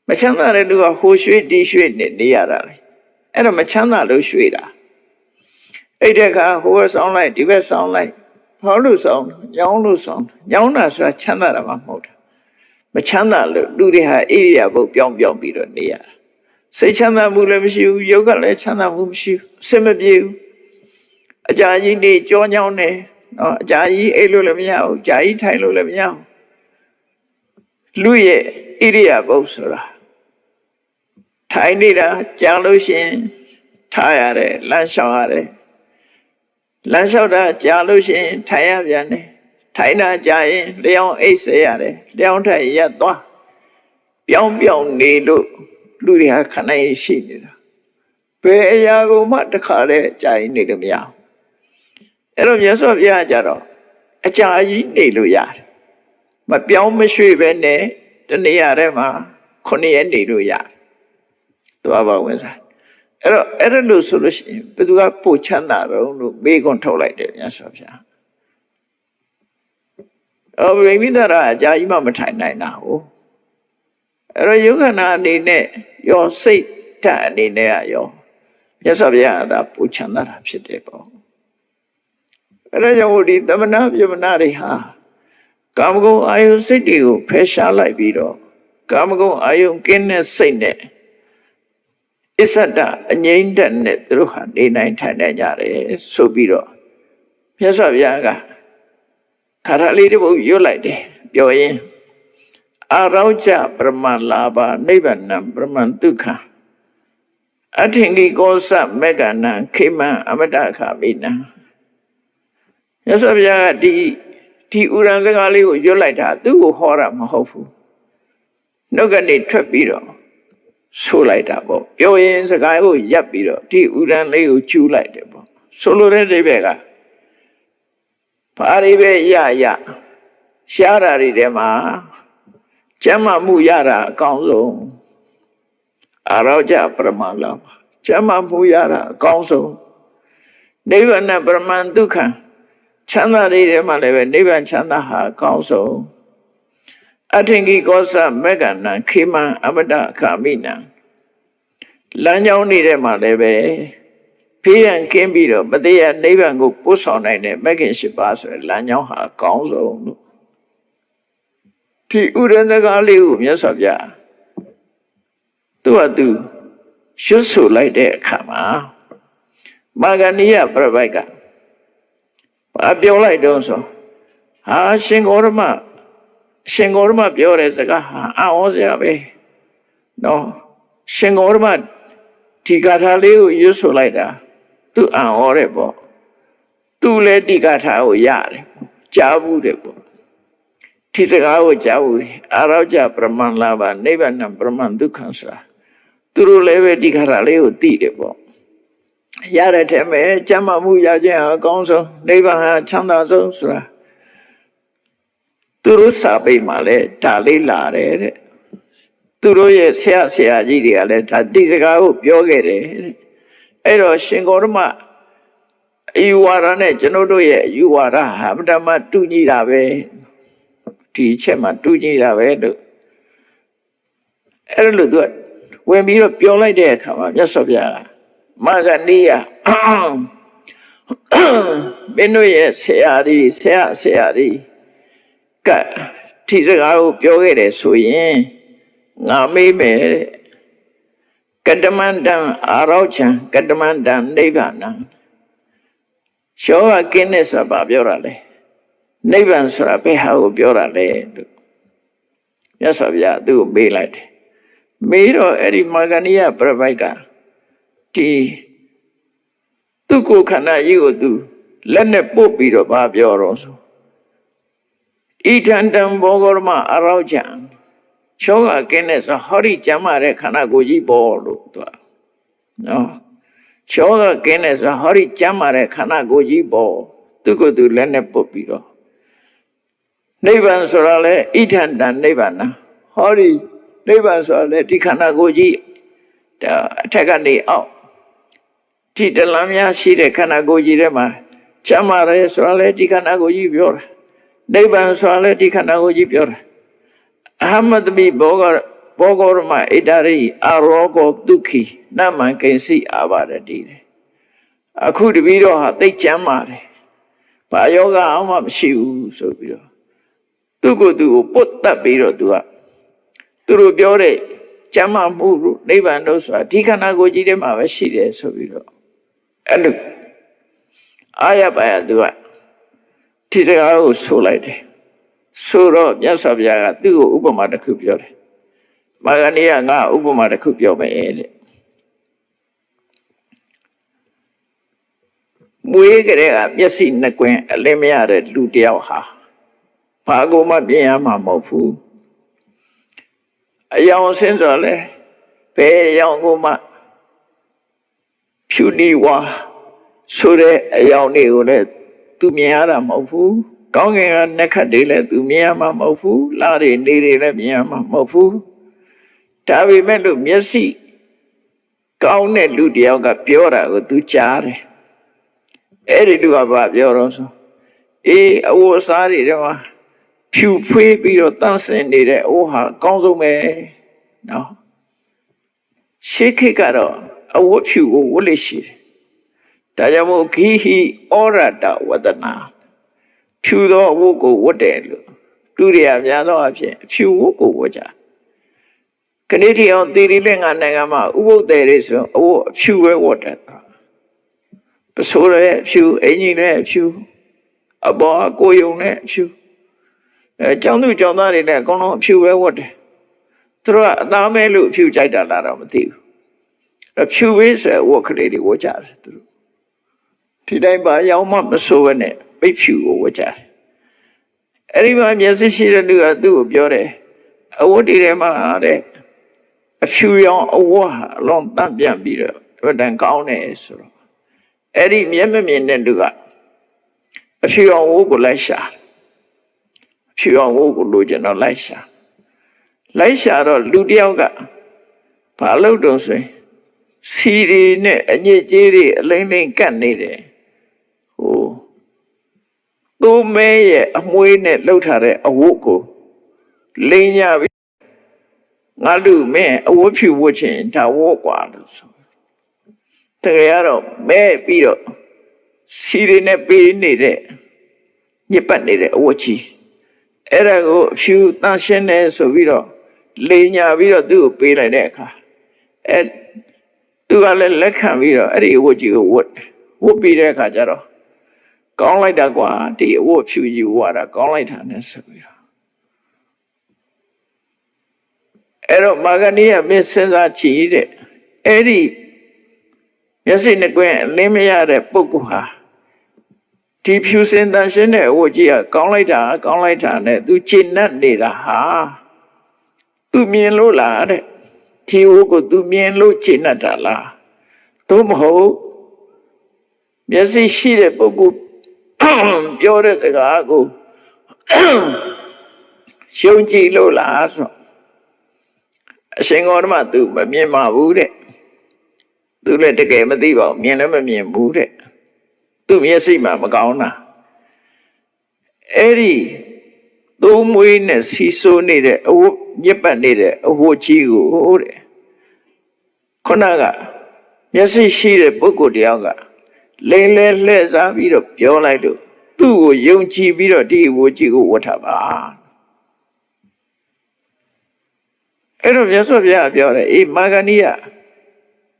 မချမ်းသာတဲ့လူကဟိုရွှေ့ဒီရွှေ့နေရတာလေအဲ့တော့မချမ်းသာလို့ရွှေ့တာအဲ့တဲ့အခါဟိုဘက်ဆောင်းလိုက်ဒီဘက်ဆောင်းလိုက်ဘာလို့ဆောင်းညောင်းလို့ဆောင်းညောင်းတာဆိုတာချမ်းသာတာမှမဟုတ်တာမချမ်းသာလို့လူတွေဟာဣရိယာပုတ်ပြောင်းပြီးတော့နေရတာ စိတ်ချမ်းသာမှုလည်းမရှိဘူးရုပ်ကလည်းချမ်းသာမှုမရှိဘူးအစင်မပြေဘူးအကြာကြီးနေကြောညောင်းနေနော်အကြာကြီးအိပ်လို့လည်းမရဘူးကြာကြီးထိုင်လို့လည်းမရဘူးလူရဲ့ဣရိယာပုဆိုတာထိုင်နေတာကြာလို့ရှိရင်ထားရတယ်လမ်းလျှောက်ရတယ်လမ်းလျှောက်တာကြာလို့ရှိရင်ထိုင်ရပြန်တယ်ထိုင်တာကြာရင်လျောင်းအိတ်ဆေးရတယ်လျောင်းထိုင်ရက်သွားပြောင်းပြောင်းနေလို့လူတွေဟာခဏရှိနေတာဘယ်အရာကိုမှတခါလဲကြာရင်နေလို့မရဘူးအဲ့တော့မြတ်စွာဘုရားကြတော့အကြာကြီးနေလို့ရတယ်မပြောင်းမရွှေ့ပဲနဲ့တနေရာထဲမှာ9 ရက်နေလို့ရတယ်သွားပါဝင်စားအဲ့ဒါလို့ဆိုလို့ရှိရင်ဘယ်သူကပို့ချမ်းသာတော့လို့မေးခွန်းထုတ်လိုက်တယ်မြတ်စွာဘုရားဗိမိသရာအကြာကြီးမှမထိုင်နိုင်တာဟုတ်အဲ့တော့ယုဂနာအနေနဲ့ရောစိတ်ဓာတ်အနေနဲ့ရောမြတ်စွာဘုရားကပို့ချမ်းသာတာဖြစ်တယ်ပေါ့အဲ့ဒါကြောင့်ဒီသမဏပြမနာတွေဟာကာမဂုဏ်အာယုစိတ်တွေကိုဖယ်ရှားလိုက်ပြီးတော့ကာမဂုဏ်အာယုကင်းတဲ့စိတ်နဲ့အစ္ဆဒအငြိမ့်တဲ့နဲ့သူတို့ဟာနေနိုင်ထိုင်နိုင်ကြတယ်ဆိုပြီးတော့မြတ်စွာဘုရားကခါရလေးတစ်ပုဒ်ရွတ်လိုက်တယ်ပြောရင်အာရောကျပရမလာဘနိဗ္ဗာန်ပရမန်ဒုက္ခအထင်ကြီးကောသမေကနံခေမံအမတခာမိနံမြတ်စွာဘုရားကဒီဥရံစကားလေးကိုရွတ်လိုက်တာသူ့ကိုဟောတာမဟုတ်ဘူးနှုတ်ကနေထွက်ပြီးတော့ဆိုလိုက်တာပေါ့ပြောရင်စကားကိုရပ်ပြီးတော့ဒီဥရံလေးကိုကျူးလိုက်တယ်ပေါ့ဆိုလိုတဲ့အိဗယ်ကဘာတွေပဲရရှားတာတွေထဲမှာကျမ်းမာမှုရတာအကောင်းဆုံးအာရောကျပရမလာကျမ်းမာမှုရတာအကောင်းဆုံးနိဗ္ဗာန်ပရမန်ဒုက္ခချမ်းသာတွေထဲမှာလည်းပဲနိဗ္ဗာန်ချမ်းသာဟာအကောင်းဆုံးအထင်ကြီးကောသမေကနံခေမံအမတခာမိနံလမ်းကြောင်းတွေထဲမှာလည်းပဲဖေးရန်ကင်းပြီးတော့မတရားနိဗ္ဗာန်ကိုပို့ဆောင်နိုင်တဲ့မဂ္ဂင်၈ပါးဆိုတဲ့လမ်းကြောင်းဟာအကောင်းဆုံးလို့ဒီဥရဏကားလေးကိုမြတ်စွာဘုရားသူ့ဟာသူရွှတ်ဆိုလိုက်တဲ့အခါမှာမာဂဏိယပြပိုက်ကဘာပြောလိုက်တော့ဆိုဟာရှင်ဂေါရမပြောတဲ့စကားဟာအံ့ဩစရာပဲနော်ရှင်ဂေါရမဒီဂါထာလေးကိုရွတ်ဆိုလိုက်တာသူအံ့ဩတယ်ပေါ့သူလည်းဒီဂါထာကိုရတယ်ကြားဘူးတယ်ပေါ့ဒီစကားကိုကြားဘူးတယ်အာရောကျပရမန်လာဘနိဗ္ဗာန်ပရမန်ဒုက္ခဆိုတာသူတို့လည်းပဲဒီဂါထာလေးကိုသိတယ်ပေါ့ရတဲ့ထဲမှာကျမ်းမာမှုရခြင်းအကောင်းဆုံးနိဗ္ဗာန်ဟာချမ်းသာဆုံးဆိုတာသူတို့စာပေမှာလည်းဒါလေးလာတယ်တဲ့သူတို့ရဲ့ဆရာကြီးတွေကလည်းဒါဒီစကားကိုပြောခဲ့တယ်တဲ့အဲ့တော့ရှင်ဂေါရမအယူဝါဒနဲ့ကျွန်တော်တို့ရဲ့အယူဝါဒဟာအမှန်တမ်းတူညီတာပဲဒီအချက်မှာတူညီတာပဲလို့အဲ့လိုသူကဝင်ပြီးတော့ပြောလိုက်တဲ့အခါမှာမြတ်စွာဘုရားမာဂဏိယမင်းတို့ရဲ့ဆရာကြီးကဒီစကားကိုပြောခဲ့တယ်ဆိုရင်ငါမေးမယ်တဲ့ကတ္တမန္တံအာရောချံကတ္တမန္တံနိဗ္ဗာနံရှောကကင်းတဲ့ဆိုတာပြောတာလေနိဗ္ဗာန်ဆိုတာဘယ်ဟာကိုပြောတာလဲလို့မြတ်စွာဘုရားသူ့ကိုမေးလိုက်တယ်မေးတော့အဲ့ဒီမာဂဏိယပြပိုက်ကဒီသူ့ကိုယ်ခန္ဓာကြီးကိုသူလက်နဲ့ပုတ်ပြီးတော့ဘာပြောတော့ဆိုဣထံတံဘောဂရမအရောချံချောကကင်းတဲ့ဆိုဟောဒီကျမ်းမာတဲ့ခန္ဓာကိုယ်ကြီးပေါ်လို့သူကနော်ချောကကင်းတဲ့ဆိုဟောဒီကျမ်းမာတဲ့ခန္ဓာကိုယ်ကြီးပေါ်သူကိုယ်သူလက်နဲ့ပုတ်ပြီးတော့နိဗ္ဗာန်ဆိုတာလေဣထံတံနိဗ္ဗာန်ဟောဒီနိဗ္ဗာန်ဆိုတာလေဒီခန္ဓာကိုယ်ကြီးအထက်ကနေအောက်ဒီတလမ်းများရှိတဲ့ခန္ဓာကိုယ်ကြီးထဲမှာချမ်းသာတယ်ဆိုတာလေဒီခန္ဓာကိုယ်ကြီးပြောတာနိဗ္ဗာန်ဆိုတာလေဒီခန္ဓာကိုယ်ကြီးပြောတာအဟမတမိဘောဂရမဣတရိအာရောဂောဒုက္ခိနမံကိဉ္စီအာဘာရတိအခုတပည့်တော်ဟာသိကျမ်းပါတယ်ဘာယောဂအောင်မှမရှိဘူးဆိုပြီးတော့သူ့ကိုယ်သူကိုပုတ်တက်ပြီးတော့သူတို့ပြောတဲ့ ကျမ်းမာမှုနိဗ္ဗာန်တို့ဆိုတာဒီခန္ဓာကိုယ်ကြီးထဲမှာပဲရှိတယ်ဆိုပြီးတော့အဲ့လိုအာရပါရသူကဒီစကားကိုဆိုလိုက်တယ်ဆိုတော့မြတ်စွာဘုရားကသူ့ကိုဥပမာတစ်ခုပြောတယ်မာဂဏီကငါဥပမာတစ်ခုပြောမယ်တဲ့မွေးကြတဲ့ကမျက်စိနှစ်ကွင်းအလင်းမရတဲ့လူတယောက်ဟာဘာကိုမှပြင်ရမှာမဟုတ်ဘူးအယောင်ဆင်းဆိုလဲဘယ်အယောင်ကိုမှဖြူနီဝါဆိုတဲ့အယောင်တွေကိုလည်းသူမြင်ရတာမဟုတ်ဘူးကောင်းကင်ကနှက်ခတ်တွေလည်းသူမြင်ရမှာမဟုတ်ဘူးလတွေနေတွေလည်းမြင်ရမှာမဟုတ်ဘူးဒါပေမဲ့လို့မျက်စိကောင်းတဲ့လူတယောက်ကပြောတာကိုသူကြားတယ်အဲ့ဒီလူကဘာပြောတော့ဆိုအေးအဝတ်အစားတွေတော့ဖြူဖွေးပြီးတော့တန့်စင်နေတဲ့အဝတ်ဟာအကောင်းဆုံးပဲနော်ရှေးခေတ်ကတော့အဝတ်ဖြူကိုဝတ်လို့ရှိတယ်ဒါကြောင့်မို့ဂိဟိဩရတဝဒနာဖြူသောအဝတ်ကိုဝတ်တယ်လို့လူတွေကများသောအဖြစ်ဖြူဝတ်ကိုဝတ်ကြခဏတိအောင်သီရိလင်္ကာနိုင်ငံမှာဥပုသ္တေတွေဆိုအဝတ်အဖြူပဲဝတ်တယ်ပစိုးရဲ့အဖြူအင်ကြီးနဲ့အဖြူအပေါ်အကိုယုံနဲ့အဖြူကျောင်းသူကျောင်းသားတွေလည်းအကုန်လုံးအဖြူပဲဝတ်တယ်သူတို့ကအသားမဲလို့အဖြူကြိုက်တာလားတော့မသိဘူးအဖြူပဲဆိုဝတ်ကလေးတွေဝတ်ကြတယ်သူတို့ဒီတိုင်းပါရောက်မှမစိုးဘဲနဲ့ပိတ်ဖြူကိုဝတ်ကြတယ်အဲ့ဒီမှာမျက်စိရှိတဲ့လူကသူ့ကိုပြောတယ်အဝတ်တွေထဲမှာတဲ့အဖြူရောင်အဝတ်ဟာအလုံးတန့်ပြန်ပြီးတော့ဘယ်တန်ကောင်းတယ်ဆိုတော့အဲ့ဒီမျက်မမြင်တဲ့လူကအဖြူရောင်ဝတ်ကိုလိုက်ရှာအဖြူရောင်ဝတ်ကိုလိုချင်တော့လိုက်ရှာတော့လူတယောက်ကဘာလုပ်တော့ဆိုရင်စီရီနဲ့အညစ်အကြေးတွေအလိမ့်လိမ့်ကတ်နေတယ်ဟိုသူ့မဲရဲ့အမွှေးနဲ့လှုပ်ထားတဲ့အဝတ်ကိုလိမ့်ညပြီးငါလူမင်းအဝတ်ဖြူဝတ်ချင်ဒါဝတ်กว่าလို့ဆိုတကယ်ကတော့မဲပြီးတော့စီရီနဲ့ပေးနေတဲ့ညစ်ပတ်နေတဲ့အဝတ်ကြီးအဲ့ဒါကိုအဖြူတန့်ရှင်းတယ်ဆိုပြီးတော့လိမ့်ညပြီးတော့သူ့ကိုပေးလိုက်တဲ့အခါသူကလည်းလက်ခံပြီးတော့အဲ့ဒီအဝတ်ကြီးကိုဝတ်ပြီးတဲ့အခါကျတော့ကောင်းလိုက်တာကွာဒီအဝတ်ဖြူကြီးဝတ်တာကောင်းလိုက်တာနဲ့ဆိုပြီးတော့အဲ့တော့မာဂဏီကမင်းစဉ်းစားကြည့်တဲ့အဲ့ဒီမျက်စိနှစ်ကွင်းလင်းမရတဲ့ပုဂ္ဂိုလ်ဟာဒီဖြူစင်တန်ရှင်းတဲ့အဝတ်ကြီးကကောင်းလိုက်တာနဲ့သူခြေနှက်နေတာဟာသူမြင်လို့လားတဲ့ဒီဝတ်ကိုသူမြင်လို့ခြေနှက်တာလားသို့မဟုတ်မျက်စိရှိတဲ့ပုဂ္ဂိုလ်ပြောတဲ့စကားကိုရှုံးကြည့်လို့လားဆိုအရှင်ဂေါတမသူမမြင်ပါဘူးတဲ့သူလည်းတကယ်မသိပါဘူးမြင်လည်းမမြင်ဘူးတဲ့သူမျက်စိမှာမကောင်းတာအဲ့ဒီသုံးမွေးနဲ့စီဆိုးနေတဲ့အဝတ်ညစ်ပတ်နေတဲ့အဝတ်ကြီးကိုတဲ့ခုနကမျက်စိရှိတဲ့ပုဂ္ဂိုလ်တယောက်ကလိမ့်လဲလှည့်စားပြီးတော့ပြောလိုက်လို့သူ့ကိုယုံကြည်ပြီးတော့ဒီအဝတ်ကြီးကိုဝတ်ထားပါအဲ့တော့မြတ်စွာဘုရားပြောတယ်အေးမာဂဏီက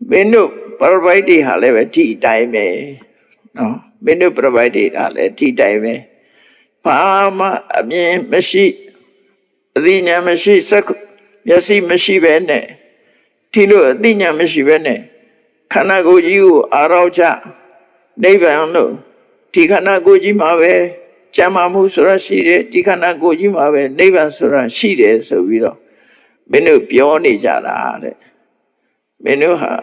မင်းတို့ပရပိုက်တွေဟာလည်းပဲဒီအတိုင်းပဲနော်မင်းတို့ပရပိုက်တွေဟာလည်းဒီအတိုင်းပဲဘာမှအမြင်မရှိအသိဉာဏ်မရှိစက်မျက်စိမရှိပဲနဲ့ဒီလိုအသိဉာဏ်မရှိပဲနဲ့ခန္ဓာကိုယ်ကြီးကိုအာရောချနိဗ္ဗာန်လို့ဒီခန္ဓာကိုယ်ကြီးမှာပဲကျမ်းမာမှုဆိုတာရှိတယ်ဒီခန္ဓာကိုယ်ကြီးမှာပဲနိဗ္ဗာန်ဆိုတာရှိတယ်ဆိုပြီးတော့မင်းတို့ပြောနေကြတာတဲ့မင်းတို့ဟာ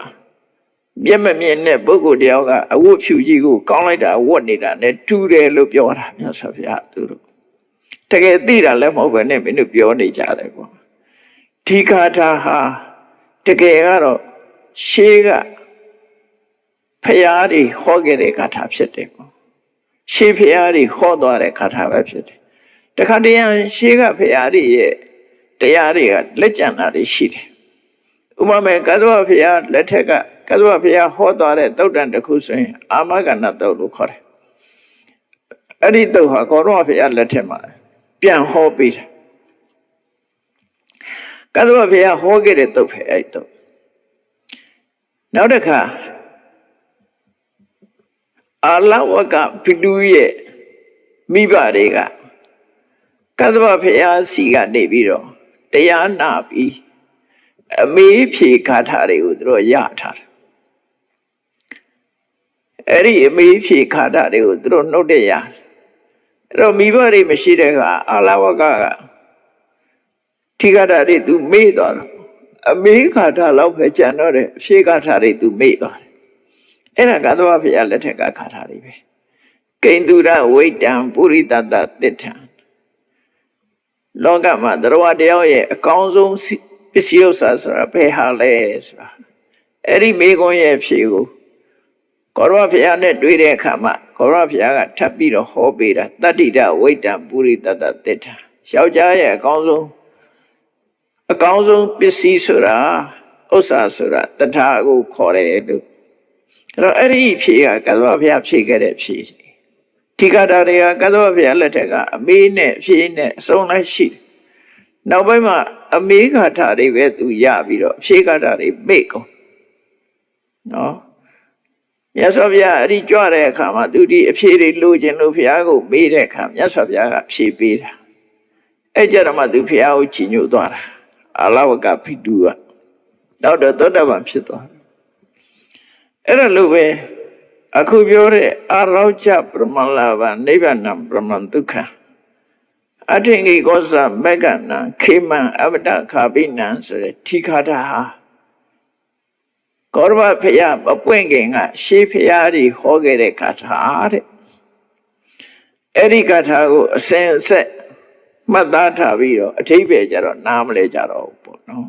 မျက်မမြင်တဲ့ပုဂ္ဂိုလ်တယောက်ကအဝတ်ဖြူကြီးကိုကောင်းလိုက်တာဝတ်နေတာနဲ့တူတယ်လို့ပြောတာမြတ်စွာဘုရားသူတို့တကယ်သိတာလည်းမဟုတ်ပဲနဲ့မင်းတို့ပြောနေကြတယ်ကွာဒီဂါထာဟာတကယ်ကတော့ရှေးကဖရာတွေဟောခဲ့တဲ့ဂါထာဖြစ်တယ်ကွာရှေးဖရာတွေဟောသွားတဲ့ဂါထာပဲဖြစ်တယ်တခါတည်းရှေးကဖရာတွေရဲ့တရားတွေကလက်ကျန်တာတွေရှိတယ်ဥပမာကသဝဖရာလက်ထက်ကကသဝဖရာဟောသွားတဲ့သုတ်တန်တစ်ခုဆိုရင်အာမဂဏသုတ်လို့ခေါ်တယ်အဲ့ဒီသုတ်ဟာကောရမဖရာလက်ထက်မှာပြန်ဟောပေးတယ် ကသဗ္ဗဘုရားဟောခဲ့တဲ့တုတ်ပဲအဲ့တုတ်နောက်တစ်ခါအာလဝကဖိတုရဲ့မိဘတွေကကသဗ္ဗဘုရားစီကနေပြီးတော့တရားနာပြီးအမေးဖြေခါထားတွေကိုသူတို့ရထားတယ်အဲ့ဒီအမေးဖြေခါထားတွေကိုသူတို့နှုတ်တဲ့ရအဲ့တော့မိဘတွေမရှိတဲ့ကအာလဝကထိခါထားတွေသူမေ့သွားတော့အမေးခါထားလောက်ပဲကြံတော့တယ်ဖြေခါထားတွေသူမေ့သွားတယ်အဲ့ဒါကသဗ္ဗဘုရားလက်ထက်ကခါထားတွေပဲကိန္တုရဝိတံပုရိတတသစ္ထံလောကမှာတရားတရားရဲ့အကောင်းဆုံးပစ္စည်းဥစ္စာဆိုတာဘယ်ဟာလဲဆိုတာအဲ့ဒီမိဂုံးရဲ့ဖြေကိုကောရဝဘုရားနဲ့တွေ့တဲ့အခါမှာကောရဝဘုရားကထပ်ပြီးတော့ဟောပေးတာတတ္တိတဝိတ္တပုရိတတသစ္ထယောက်ျားရဲ့အကောင်းဆုံးပစ္စည်းဆိုတာဥစ္စာဆိုတာတထာကိုခေါ်တယ်လို့အဲ့တော့အဲ့ဒီဖြေကကောရဝဘုရားဖြေခဲ့တဲ့ဖြေဒီကတာတွေကကသဗ္ဗဘုရားလက်ထက်ကအမေးနဲ့ဖြေနဲ့အစုံလိုက်ရှိတယ်နောက်ပိုင်းမှာအမေးကထာတွေပဲသူရပြီးတော့ဖြေကထာတွေမေ့ကုန်နော်မြတ်စွာဘုရားအဲ့ဒီကြွတဲ့အခါမှာသူဒီအဖြေတွေလိုချင်လို့ဘုရားကိုမေးတဲ့အခါမြတ်စွာဘုရားကဖြေပေးတာအဲ့ကြတော့မှသူဘုရားကိုချီးညွတ်သွားတာအာလဝကဖိတုကနောက်တော့သောတာပန်ဖြစ်သွားအဲ့ဒါလို့ပဲအခုပြောတဲ့အာရောချပရမလာဘနိဗ္ဗာန်ပရမဒုက္ခအထင်ကြီးကောသမက္ကနာခေမံအဝတ္တခာပိနံဆိုတဲ့ထိခါတာဟာကောရဝဘုရားမပွင့်ခင်ကရှေးဘုရားတွေဟောခဲ့တဲ့ဂါထာတဲ့အဲ့ဒီဂါထာကိုအစဉ်အဆက်မှတ်သားထားပြီးတော့အထိပ္ပယ်ကြတော့နားမလဲကြတော့ဘူးပေါ့နော်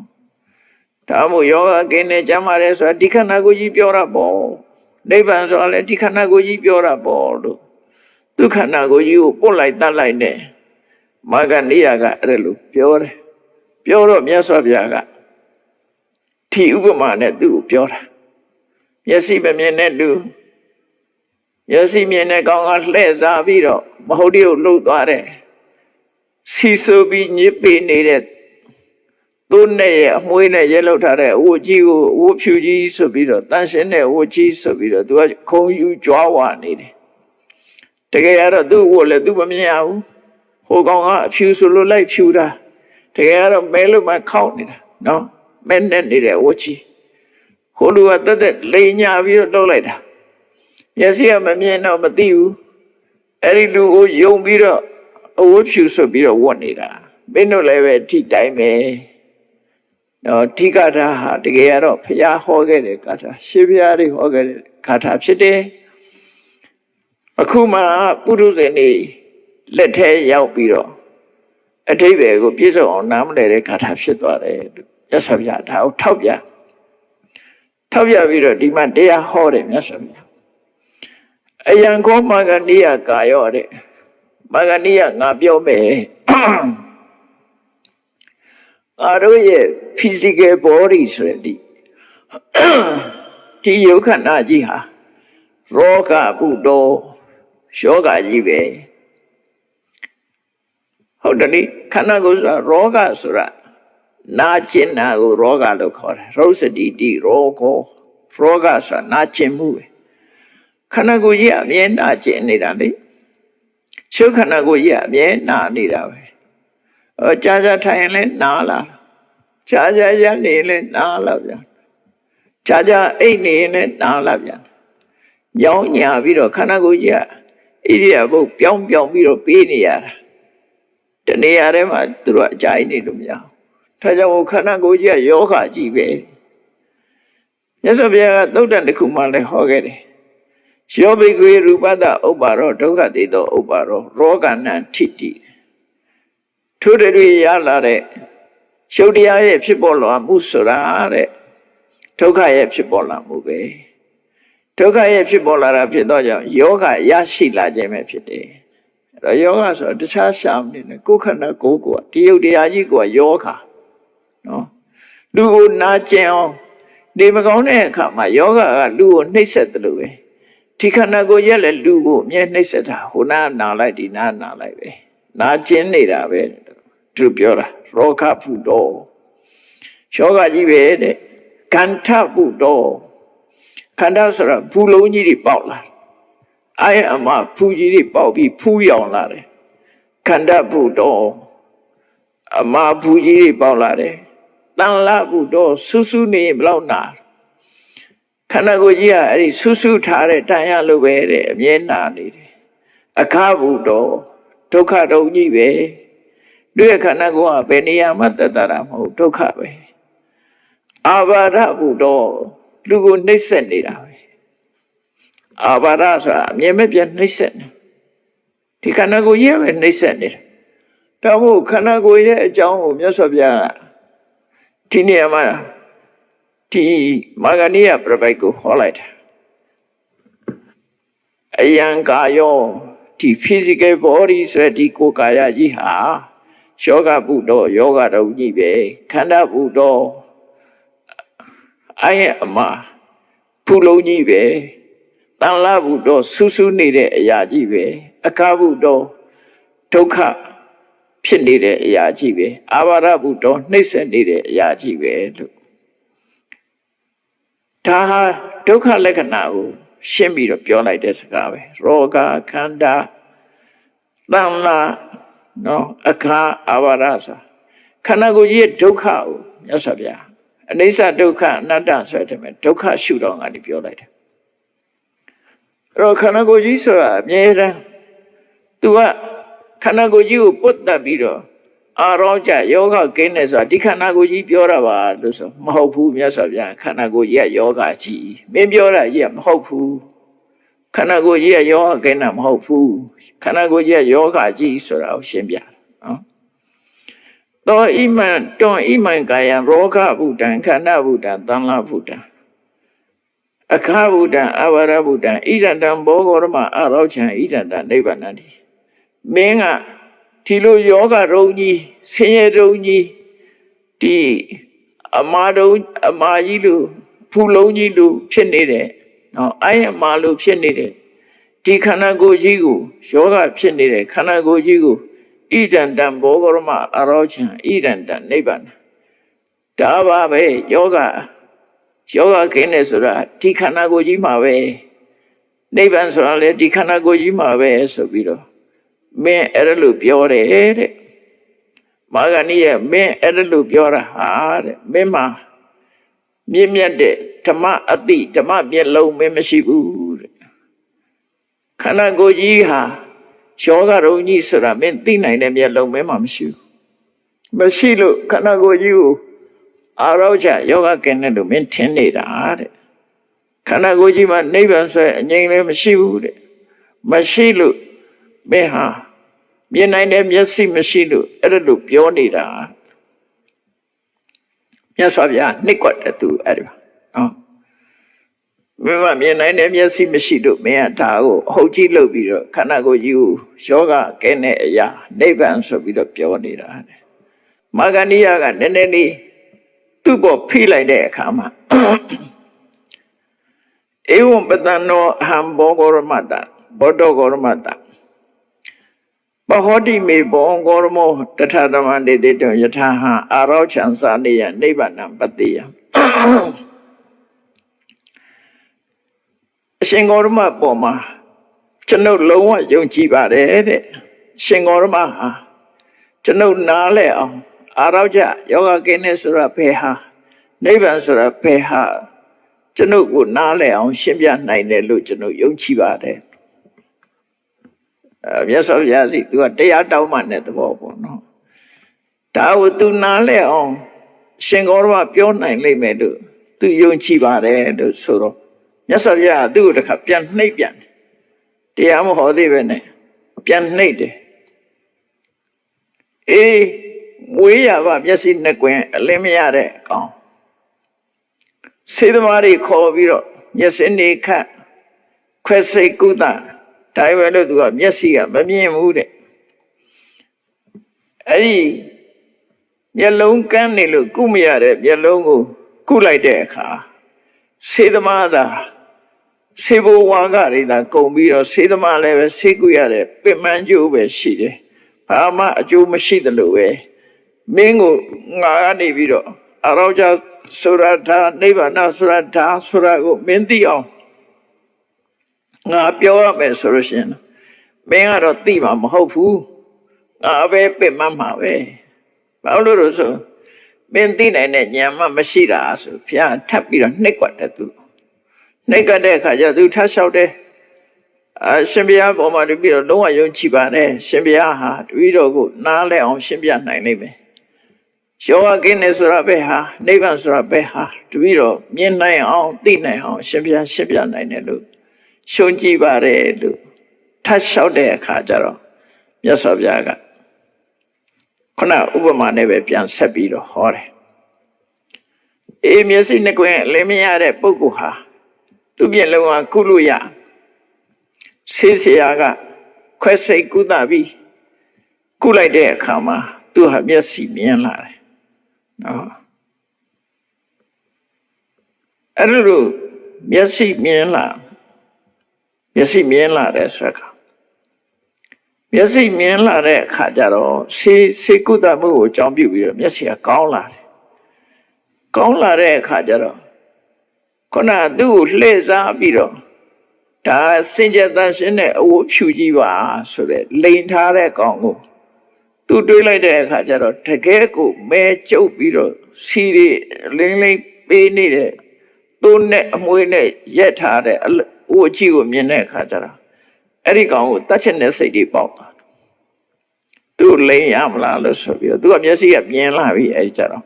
ဒါမှမဟုတ်ယောဂကင်းနေကြမှာလဲဆိုတာဒီခန္ဓာကိုယ်ကြီးပြောတာပေါ့နိဗ္ဗာန်ဆိုတာလည်းဒီခန္ဓာကိုယ်ကြီးပြောတာပေါ့လို့ဒုက္ခနာကိုယ်ကြီးကိုပုတ်လိုက်တတ်လိုက်နဲ့မဂ္ဂနိယကအဲ့လိုပြောတယ်ပြောတော့မြတ်စွာဘုရားကထိဥပမာနဲ့သူ့ကိုပြောတာမျက်စိမမြင်တဲ့လူမျက်စိမြင်တဲ့ကောင်ကလှည့်စားပြီးတော့မဟုတ်တည်းကိုလှုပ်သွားတယ်စီဆိုပြီးညစ်ပေနေတဲ့သူ့နဲ့ရဲ့အမွှေးနဲ့ရဲလောက်ထားတဲ့အဝတ်ကြီးကိုအဝတ်ဖြူကြီးဆိုပြီးတော့တန်ရှင်းတဲ့အဝတ်ကြီးဆိုပြီးတော့သူကခုံယူကြွားဝါနေတယ်တကယ်ကတော့သူ့ဝတ်လည်းသူမမြင်ရဘူးဟိုကောင်ကအဖြူဆိုလို့လိုက်ဖြူတာတကယ်ကတော့မဲလို့မှခောက်နေတာနော်မဲနဲ့နေတဲ့အဝတ်ကြီးဟိုလူကတက်တက်လိန်ညာပြီးတော့လှုပ်လိုက်တာမျက်စိကမမြင်တော့မသိဘူးအဲ့ဒီလူကိုယုံပြီးတော့အဝတ်ဖြူဆိုပြီးတော့ဝတ်နေတာမင်းတို့လည်းပဲထိတိုင်းပဲနော်ထိကထာဟာတကယ်ကတော့ဘုရားဟောခဲ့တဲ့ဂါထာရှေးဘုရားတွေဟောခဲ့တဲ့ဂါထာဖြစ်တယ်အခုမှပုရုဇဉ်တွေလက်ထဲရောက်ပြီးတော့အထိပ္ပယ်ကိုပြည့်စုံအောင်နားမလည်တဲ့ဂါထာဖြစ်သွားတယ်မြတ်စွာဘုရားဒါကိုထောက်ပြပြီးတော့ဒီမှာတရားဟောတယ်မြတ်စွာဘုရားအယံခောမဂ္ဂနိယကာယောတဲ့မဂ္ဂနိယငါပြောမယ်ငါတို့ရဲ့ physical body ဆိုတဲ့ဒီယုတ်ခန္ဓာကြီးဟာရောဂပုတ္တောယောဂကြီးပဲဟုတ်တယ်နိခန္ဓာကိုယ်ဆိုတာရောဂဆိုတာနာကျင်တာကိုရောဂလို့ခေါ်တယ်ရောစတိတိရောဂဆိုတာနာကျင်မှုပဲခန္ဓာကိုယ်ကြီးအမြဲနာကျင်နေတာလေချုပ်ခန္ဓာကိုယ်ကြီးအမြဲနာနေတာပဲကြာကြာထိုင်ရင်လည်းနာလာကြာကြာရနေရင်လည်းနာလာပြန်ကြာကြာအိတ်နေရင်လည်းနာလာပြန်ညောင်းညာပြီးတော့ခန္ဓာကိုယ်ကြီးကဣရိယာပုတ်ပြောင်းပြီးတော့ပေးနေရတာတနေရာထဲမှာသူတို့အကြိုက်နေလို့မရဘူးဒါကြောင့်ခန္ဓာကိုယ်ကြီးကယောဂကြီးပဲမြတ်စွာဘုရားကသုတ်တန်တစ်ခုမှလည်းဟောခဲ့တယ်ယောဘိကွေရူပတဥပ္ပါရောဒုက္ခတိတောဥပ္ပါရောရောဂနံထိတိထို့တွေရလာတဲ့ရှုပ်တရားရဲ့ဖြစ်ပေါ်လာမှုဆိုတာတဲ့ဒုက္ခရဲ့ဖြစ်ပေါ်လာမှုပဲဒုက္ခရဲ့ဖြစ်ပေါ်လာတာဖြစ်တော့ကြောင့်ယောဂရရှိလာခြင်းပဲဖြစ်တယ်အဲ့တော့ယောဂဆိုတော့တခြားရှာမနေနဲ့ကိုယ်ခန္ဓာကိုယ်ကိုတရုပ်တရားကြီးကိုယောဂနော်လူကိုနာကျင်အောင်နေမကောင်းတဲ့အခါမှာယောဂကလူကိုနှိပ်စက်တယ်လို့ပဲဒီခန္ဓာကိုယ်ရဲ့လည်းလူကိုအမြဲနှိပ်စက်တာဟိုနာနာလိုက်ဒီနာနာလိုက်ပဲနာကျင်နေတာပဲသူပြောတာရောဂဖုတော ယောဂကြီးပဲတဲ့ခန္ဓာဘုဒ္ဓခန္ဓာဆိုတာဘူးလုံးကြီးတွေပေါက်လာအာရအမဖူကြီးတွေပေါက်ပြီးဖူးရောင်လာတယ်ခန္ဓာဘုဒ္ဓအမဖူကြီးတွေပေါက်လာတယ်တန်လဘုဒ္ဓဆူဆူနေဘလောက်နာခန္ဓာကိုယ်ကြီးကအဲ့ဒီဆူဆူထားတဲ့တန်ရလိုပဲတဲ့အမြဲနာနေတယ်အခါဘုဒ္ဓဒုက္ခတုံကြီးပဲတွေ့ခန္ဓာကိုယ်ကဘယ်နေရာမှတတ်တာမဟုတ်ဒုက္ခပဲအာဘာဒဘုဒ္ဓလူကိုနှိမ့်ဆက်နေတာပဲအာဘာဒဆိုတာအမြဲမပြတ်နှိမ့်ဆက်နေဒီခန္ဓာကိုယ်ကြီးပဲနှိမ့်ဆက်နေတာဒါမို့ခန္ဓာကိုယ်ရဲ့အကြောင်းကိုမြတ်စွာဘုရားဒီနေရာမှာဒီမာဂဏိယပြပိုက်ကိုဟောလိုက်တာအယံကာယောဒီ physical body ဆိုတဲ့ဒီကိုယ်ကာယကြီးဟာယောဂဘုဒ္ဓယောဂတုံကြီးပဲခန္ဓာဘုဒ္ဓအာရအမဖူလုံးကြီးပဲတန်လဘုဒ္ဓဆူဆူနေတဲ့အရာကြီးပဲအခါဘုဒ္ဓဒုက္ခဖြစ်နေတဲ့အရာကြီးပဲအာဘာဒဘုဒ္ဓနှိမ့်ဆက်နေတဲ့အရာကြီးပဲလို့ဒါဟာဒုက္ခလက္ခဏာကိုရှင်းပြီးတော့ပြောလိုက်တဲ့စကားပဲရောဂခန္ဓာတန်လနော်အခါအာဘာဒဆိုခန္ဓာကိုယ်ကြီးရဲ့ဒုက္ခကိုမြတ်စွာဘုရားအနိစ္စဒုက္ခအနတ္တဆိုတဲ့မဲ့ဒုက္ခရှုတော့ငါဒီပြောလိုက်တယ်အဲ့တော့ခန္ဓာကိုယ်ကြီးဆိုတာအမြဲတမ်းသူကခန္ဓာကိုယ်ကြီးကိုပုတ်တက်ပြီးတော့အာရောကြယောဂကင်းနေဆိုတာဒီခန္ဓာကိုယ်ကြီးပြောတာပါလို့ဆိုမဟုတ်ဘူးမြတ်စွာဘုရားခန္ဓာကိုယ်ကြီးကယောဂကြီးမင်းပြောတာကြီးကမဟုတ်ဘူးခန္ဓာကိုယ်ကြီးကယောဂကင်းတာမဟုတ်ဘူးခန္ဓာကိုယ်ကြီးကယောဂကြီးဆိုတာကိုရှင်းပြနော်သောဣမံတွန်ဣမံကာယံရောဂဗုဒ္ဓံခန္ဓာဗုဒ္ဓံသံဃဗုဒ္ဓံအခါဗုဒ္ဓံအဝရဗုဒ္ဓံဣဒတံဘောဂောရမအရောချံဣဒတံနိဗ္ဗာန်တိမင်းကဒီလိုယောဂရုံကြီးဆင်းရဲရုံကြီးဒီအမာကြီးလိုဖူလုံးကြီးလိုဖြစ်နေတယ်နော်အာရအမာလိုဖြစ်နေတယ်ဒီခန္ဓာကိုယ်ကြီးကိုယောဂဖြစ်နေတဲ့ခန္ဓာကိုယ်ကြီးကိုဣဒံတံဘောဂရမအရောချံဣဒံတံနိဗ္ဗာန်ဒါပါပဲယောဂခင်းနေဆိုတာဒီခန္ဓာကိုယ်ကြီးမှာပဲနိဗ္ဗာန်ဆိုတာလေဒီခန္ဓာကိုယ်ကြီးမှာပဲဆိုပြီးတော့မင်းအဲ့ဒါလို့ပြောတယ်တဲ့မာဂဏိယမင်းအဲ့ဒါလို့ပြောတာဟာတဲ့မင်းမှာမြင့်မြတ်တဲ့ဓမ္မအတိဓမ္မမျက်လုံးမင်းမရှိဘူးတဲ့ခန္ဓာကိုယ်ကြီးဟာယောဂရုံကြီးဆိုတာမင်းသိနိုင်တဲ့မျက်လုံးမင်းမှာမရှိဘူးမရှိလို့ခန္ဓာကိုယ်ကြီးကိုအာရောချယောဂကင်းတယ်လို့မင်းထင်နေတာတဲ့ခန္ဓာကိုယ်ကြီးမှာနိဗ္ဗာန်ဆိုအငြိမ်းလည်းမရှိဘူးတဲ့မရှိလို့မင်းဟာမြင်နိုင်တဲ့မျက်စိမရှိလို့အဲ့ဒါလို့ပြောနေတာမြတ်စွာဘုရားနှိပ်ကွက်တဲ့သူအဲ့ဒါနော်မင်းကမြင်နိုင်တဲ့မျက်စိမရှိလို့မင်းကဒါကိုအဟုတ်ကြီးလုပ်ပြီးတော့ခန္ဓာကိုယ်ကြီးကိုယောဂကဲတဲ့အရာနိဗ္ဗာန်ဆိုပြီးတော့ပြောနေတာတဲ့မာဂဏိယကနည်းနည်းလေးသူ့ပေါ်ဖိလိုက်တဲ့အခါမှာဧဝံပတနောအဟံဘောဂောရမတဘောဓဂောရမတပဟောတိမေဘောဂောရမောတထဓမ္မနေတိတောယထာဟံအာရောချံသာနေယနိဗ္ဗာနံပတိယအရှင်ဂေါရမပေါ်မှာကျွန်ုပ်လုံးဝယုံကြည်ပါတယ်တဲ့ရှင်ဂေါရမဟာကျွန်ုပ်နားလဲအောင်အာရောချယောဂကင်းနေဆိုတာဘယ်ဟာနိဗ္ဗာန်ဆိုတာဘယ်ဟာကျွန်ုပ်ကိုနားလဲအောင်ရှင်းပြနိုင်တယ်လို့ကျွန်ုပ်ယုံကြည်ပါတယ်မြတ်စွာဘုရားစီသူကတရားတောင်းမှတဲ့သဘောပေါ့နော်ဒါကိုသူနားလဲအောင်ရှင်ဂေါရမပြောနိုင်လိမ့်မယ်လို့သူယုံကြည်ပါတယ်လို့ဆိုတော့မြတ်စွာဘုရားသူ့ကိုတခါပြန်နှိပ်ပြန်တရားမဟောသေးပဲနဲ့ပြန်နှိပ်တယ်အေးမွေးရပါမျက်စိနှစ်ကွင်းအလင်းမရတဲ့ကောင်စေသမားတွေခေါ်ပြီးတော့မျက်စိနေခတ်ခွဲစိတ်ကုသဒါပဲလို့သူကမျက်စိကမမြင်ဘူးတဲ့အဲ့ဒီမျက်လုံးကန်းနေလို့ကုမရတဲ့မျက်လုံးကိုကုလိုက်တဲ့အခါစေသမားသာစေဘဝါကတွေသာကုန်ပြီးတော့စေသမားလည်းပဲစေကုရတဲ့ပင်မကျိုးပဲရှိတယ်ဘာမှအကျိုးမရှိသလိုပဲမင်းကိုငါကနေပြီးတော့ Aroja Surata, Nivana Surata, Surago, Mindion. Pure me solution. May I not think I'm hopeful. Ave pe mamma way. Pauluso. Mentin and Yama Mashiras, Pia Tapira, Nequatatu. Necade, you touch out there. Shimbia, Boma, the Biro, no, I don't chibane, Shimbia, we don't go, Nale on Shimbia, name. Show again is Rabeha, Nevan Rabeha, Twiro, Yenai on, Dine on, Shimbia, nine. Shunji bare touch out there, Kajaro. Yes, of Yaga. Kona Ubama never pian sabido, hore. Emiasi Nequen, Lemiare Boguha. To be alone, Kuluya. Sisiaga, Quese Gudabi. Kulai de Kama, to have Yasi Mianlare. No. Aru, Yasi Mianla. Yasi Mianla, that's right. Yasi Mianla, Kajaro, si Gudabu, John Buby, Yasi a Gaula. Gaula, Kajaro. Kona do Leza Biro. Ta Sinja Dashine, O Pujiva, so that Lane Congo. To do like that, Kajaro, Takeko, Me Chow Biro, Siri, Lingling, Benny, Tone, Moine, Yet had O Chiu Mine Kajara. Ericon, touching the city pop. To lay Amla, so you do a Yasi at Mienla, Ejaro.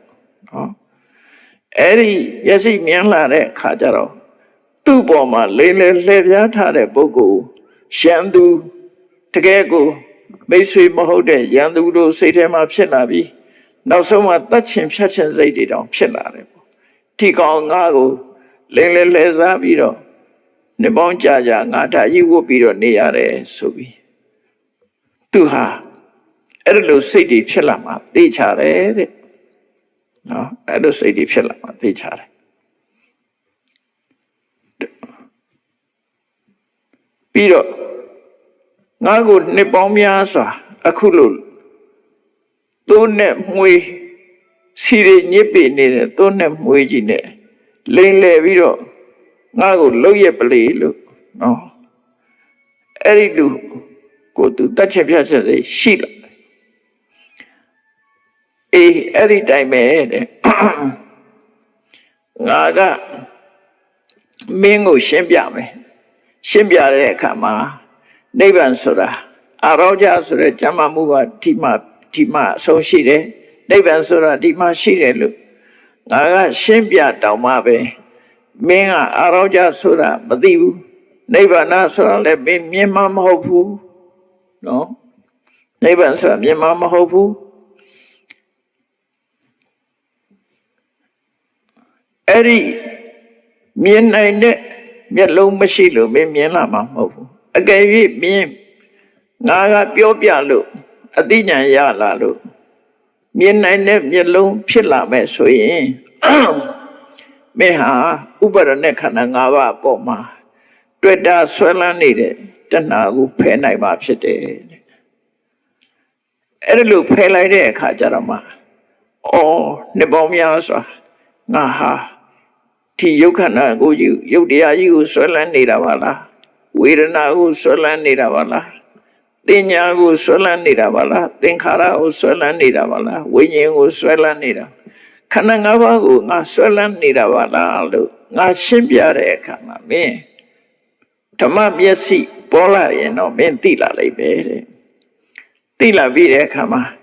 Eri, Yasi Mienla, Kajaro. Tu Boma, Lele, Leviata, Bogo, Shandu, Tagago, Mesui Mahode, Yandudo, Satan of Shenabi. Now so much touch him, such as they did on Shenare. Tikon Gago, Lele Lezabiro, Nebon Jaja, Nata, you will be on Niare, Subi. Tuha, Erlo City Chelama, Tichare. No, Erlo City Chelama, Tichare. Piro Nago Nepomia, Akulu. Don't we see the nippy near don't wagine. Lane Viro Nago Loya Pale, no. Eridu go to touch a piazza, a sheila. Every time I Naga Mingo Shembiame. Shimbia Kama, Nevan Sura, Aroja Sura, Jamamuva, Tima, so she de, Nevan Sura, Tima, she de. Naga Shimbia Daumabe, Minga, Aroja Sura, Badiu, Nevana Sura, let me, Mimam Hopu, no? Nevan Sura, Mimam Hopu. Eri, Mian Yet low machilo, Mianama Hopu. Again, me, Naga Piopialo, Adina Yalalu. Mien I never yellow Pilla Mesoe. Meha, Uber Nekananga Boma. Dreda Swella needed, Tanagu Penai Mapsete. Erelu Pelade Kajarama. Oh, Nebomiasa. Naha. Yukana go you dear you Solan Niravala. Wirana go Solan Niravala. Dinya go Solan Niravala. Tinkara go Solan Niravala. Winning go Solan Nira. Kanangava go na Solan Niravala. Na Shimbiare Kama me. Tama Yesi, Pola, you know, Mentila Libere. Tila Vire Kama.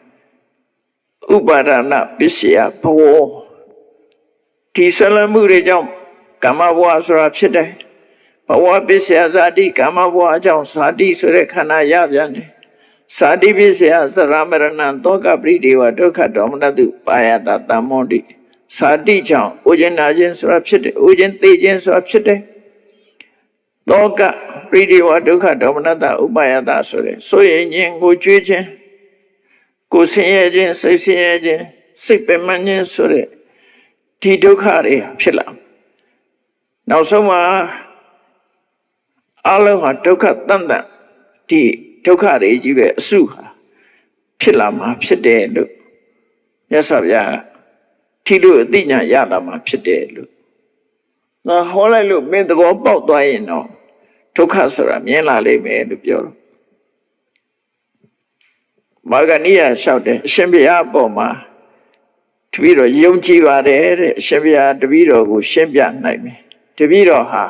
Ubarana Bisia Po. Tisalamu jump, Kama was rapside. But what Bisia Zadi, Kama was on Sadi Surekana Yavan. Sadi Bisia Ramaran Toka Bridi or Doka Dominadu Payata Tamondi. Sadi Jam, Ujan Agents rapside, Ujan Agents rapside. Toka Bridi or Doka Dominata Ubayata Sure. So Yin go Jujan. Go see agent, say agent, sick Beman Sure. Tidokari Pilla. Now, someone Aloha Toka Tanda Ti Tokari Jive Suha Pilla Mapsede. Yes, of Ya ထီလို့အသိဉာဏ်ရတာမှဖြစ်တယ်လို့ငါဟောလိုက်လို့မင်းသဘောပေါက်သွားရင်တော့ဒုက္ခဆိုတာမြင်လာလိမ့်မယ်လို့ပြောတော့မာဂဏိယလျှောက်တယ်အရှင်ဘုရားအပေါ်မှာတပည့်တော်ယုံကြည်ပါတယ်တဲ့အရှင်ဘုရားတပည့်တော်ကိုရှင်းပြနိုင်မယ်တပည့်တော်ဟာ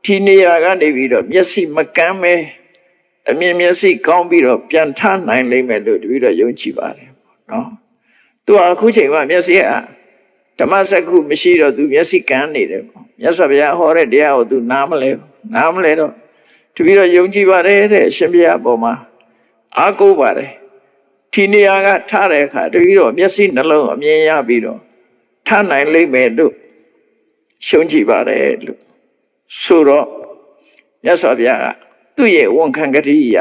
ဒီနေရာကနေပြီးတော့မျက်စိမကန်းပဲအမြင်မျက်စိကောင်းပြီးတော့ပြန်ထနိုင်လိမ့်မယ်လို့တပည့်တော်ယုံကြည်ပါတယ်နော်သူအခုချိန်မှာမျက်စိကဓမ္မစက္ခုမရှိတော့သူမျက်စိကန်းနေတယ်ပေါ့မြတ်စွာဘုရားဟောတဲ့တရားကိုသူနားမလဲတော့တပည့်တော်ယုံကြည်ပါတယ်တဲ့အရှင်ဘုရားအပေါ်မှာအားကိုးပါတယ်ဒီနေရာကထားတဲ့အခါတပည့်တော်မျက်စိနှလုံးအမြင်ရပြီးတော့ထနိုင်လိမ့်မယ်လို့ရှုံးကြည့်ပါတယ်လို့ဆိုတော့မြတ်စွာဘုရားကသူ့ရဲ့ဝန်ခံကတိရ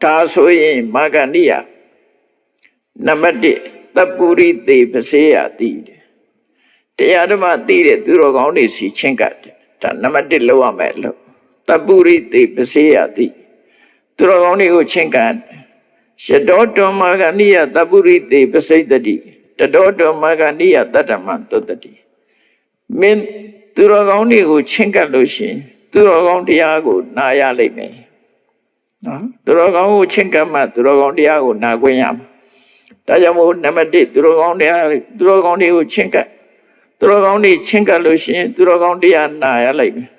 ဒါဆိုရင်မာဂဏိယနံပါတ်1သပ္ပုရိသေပစေယတိတရားဓမ္မသိတဲ့သူတော်ကောင်းတွေစီချင်းကပ်တယ်ဒါနံပါတ်1လောက်ရမယ်လို့သပ္ပုရိသေပစေယတိသူတော်ကောင်းတွေကိုချင်းကပ်ယတောတောမာဂဏိယသပ္ပုရိသေပစိတ္တိတတောတောမာဂဏိယတတ္တမံသုတ္တိမင်းသူတော်ကောင်းတွေကိုချင်းကပ်လို့ရှိရင်သူတော်ကောင်းတရားကိုနာရလိမ့်မယ်နော်သူတော်ကောင်းကိုချင်းကပ်မှသူတော်ကောင်းတရားကိုနာခွင့်ရမှာဒါကြောင့်မို့နံပါတ်1သူတော်ကောင်းတွေကိုချင်းကပ်သူတော်ကောင်းတွေချင်းကပ်လို့ရှိရင်သူတော်ကောင်းတရားနာရလိမ့်မယ်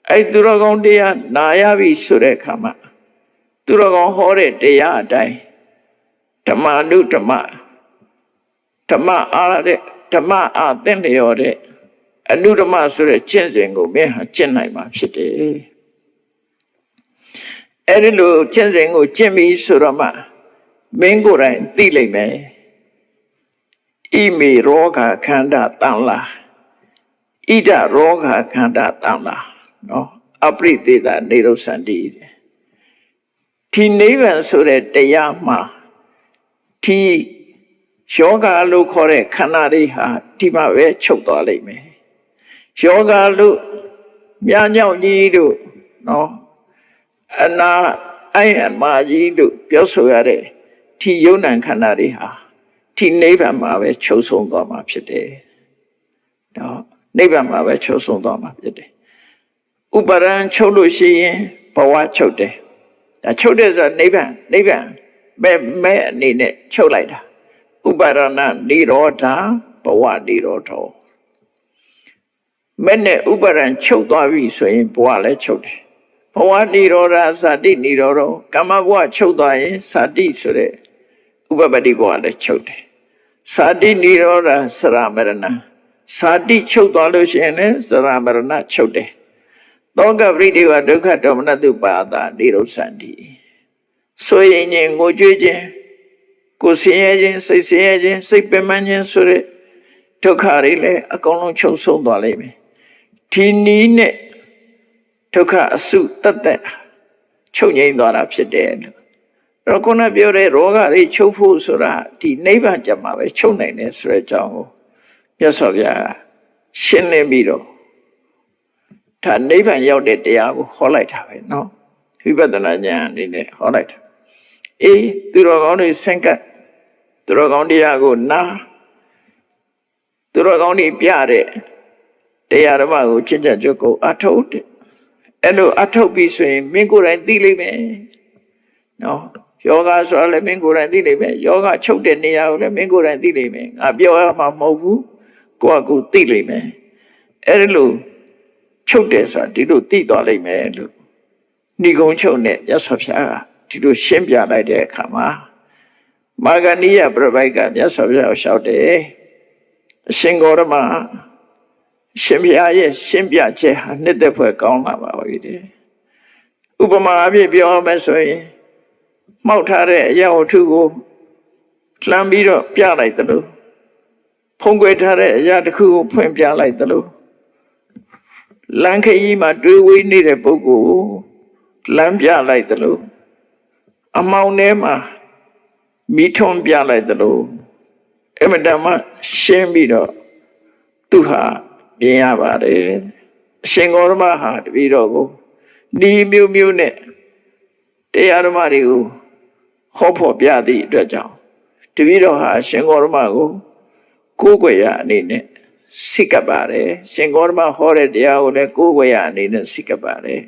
အဲ့သူတော်ကောင်းတရားနာရပြီဆိုတဲ့အခါမှာသူတော်ကောင်းဟောတဲ့တရားအတိုင်းဓမ္မနုဓမ္မအာသင်လျော်တဲ့အနုဓမ္မဆိုတဲ့ကျင့်စဉ်ကိုမင်းဟာကျင့်နိုင်မှာဖြစ်တယ်အဲ့ဒီလိုကျင့်စဉ်ကိုကျင့်ပြီးဆိုတော့မှမင်းကိုယ်တိုင်သိလိမ့်မယ်ဣမေရောဂခန္ဓာတံလာဣဒရောဂခန္ဓာတံလာနော်အပရိသေသနေရုသန္တိဒီနိဗ္ဗာန်ဆိုတဲ့တရားမှာဒီယောဂလို့ခေါ်တဲ့ခန္ဓာတွေဟာဒီမှာပဲချုပ်သွားလိမ့်မယ်ယောဂလို့မြားညောင်ကြီးတို့နော်အနာအိုင်အမာကြီးတို့ပြောဆိုရတဲ့ဒီယုံ nant ခန္ဓာတွေဟာဒီနိဗ္ဗာန်မှာပဲချုပ်ဆုံးသွားမှာဖြစ်တယ်နော်နိဗ္ဗာန်မှာပဲချုပ်ဆုံးသွားမှာဖြစ်တယ်ဥပါရံချုပ်လို့ရှိရင်ဘဝချုပ်တယ်ဒါချုပ်တယ်ဆိုတာနိဗ္ဗာန်မဲ့အနေနဲ့ချုပ်လိုက်တာဥပါရဏနိရောဓဘဝနိရောဓမဲ့နဲ့ဥပါရံချုပ်သွားပြီဆိုရင်ဘဝလည်းချုပ်တယ်ဘဝနိရောဓဇာတိနိရောဓကာမဘဝချုပ်သွားရင်ဇာတိဆိုတဲ့ဥပပတ္တိဘဝလည်းချုပ်တယ်ဇာတိနိရောဓစရမရဏဇာတိချုပ်သွားလို့ရှိရင်လည်းစရမရဏချုပ်တယ်သောကပရိဒေဝဒုက္ခဒေါမနတုပါဒနိရောဓန္တိဆိုရင်ငိုကြွေးခြင်းကိုယ်ဆင်းရဲခြင်းစိတ်ဆင်းရဲခြင်းစိတ်ပင်ပန်းခြင်းဆိုတဲ့ဒုက္ခတွေလည်းအကုန်လုံးချုပ်ဆုံးသွားလိမ့်မယ်ဒီနည်းနဲ့ဒုက္ခအစုတတ်ချုပ်ငြိမ်းသွားတာဖြစ်တယ်လို့တော့ခုနပြောတဲ့ရောဂတွေချုပ်ဖို့ဆိုတာဒီနိဗ္ဗာန်ကြမှာပဲချုပ်နိုင်တယ်ဆိုတဲ့အကြောင်းကိုမြတ်စွာဘုရားရှင်းလင်းပြီးတော့ဒါနိဗ္ဗာန်ရောက်တဲ့တရားကိုဟောလိုက်တာပဲเนาะဝိပဿနာဉာဏ်အနေနဲ့ဟောလိုက်တာအေးသူတော်ကောင်းတွေဆင့်ကပ်သူတော်ကောင်းတရားကိုနာသူတော်ကောင်းတွေပြတဲ့တရားဓမ္မကိုချစ်ကြကြကိုအထုတ်တယ်အဲ့လိုအထုတ်ပြီးဆိုရင်မင်းကိုယ်တိုင်သိလိမ့်မယ်နော်ယောဂဆိုတာလည်းမင်းကိုယ်တိုင်သိလိမ့်မယ်ယောဂချုပ်တဲ့နေရာကိုလည်းမင်းကိုယ်တိုင်သိလိမ့်မယ်ငါပြောရမှာမဟုတ်ဘူးကိုယ့်အကူသိလိမ့်မယ်အဲ့ဒီလိုချုပ်တယ်ဆိုတာဒီလိုသိသွားလိမ့်မယ်လို့ဏိဂုံးချုပ်နဲ့မြတ်စွာဘုရားကဒီလိုရှင်းပြလိုက်တဲ့အခါမှာမာဂဏိယပြပိုက်ကမြတ်စွာဘုရားကိုလျှောက်တယ်အရှင်ဂေါရမရှင်ဘုရားရဲ့ရှင်းပြချက်ဟာနှစ်သက်ဖွယ်ကောင်းလာပါပြီတဲ့ဥပမာအဖြစ်ပြောမယ်ဆိုရင်မှောက်ထားတဲ့အရာဝတ္ထုကိုလှမ်းပြီးတော့ပြလိုက်သလိုဖုံးကွယ်ထားတဲ့အရာတစ်ခုကိုဖွင့်ပြလိုက်သလိုလမ်းခရီးမှာတွေးဝေးနေတဲ့ပုဂ္ဂိုလ်ကိုလမ်းပြလိုက်သလိုအမောင်ထဲမှာမိထွန်းပြလိုက်သလိုအမတမရှင်းပြီးတော့သူဟာမြင်ရပါတယ်အရှင်ဂေါရမဟာတပည့်တော်ကိုဒီမျိုးမျိုးနဲ့တရားဓမ္မတွေကိုဟောဖို့ပြသည့်အတွက်ကြောင့်တပည့်တော်ဟာအရှင်ဂေါရမကို ကိုးကွယ်ရအနေနဲ့စိတ်ကပ်ပါတယ်ရှင်ဂေါတမဟောတဲ့တရားကိုလည်းကိုးကွယ်ရအနေနဲ့စိတ်ကပ်ပါတယ်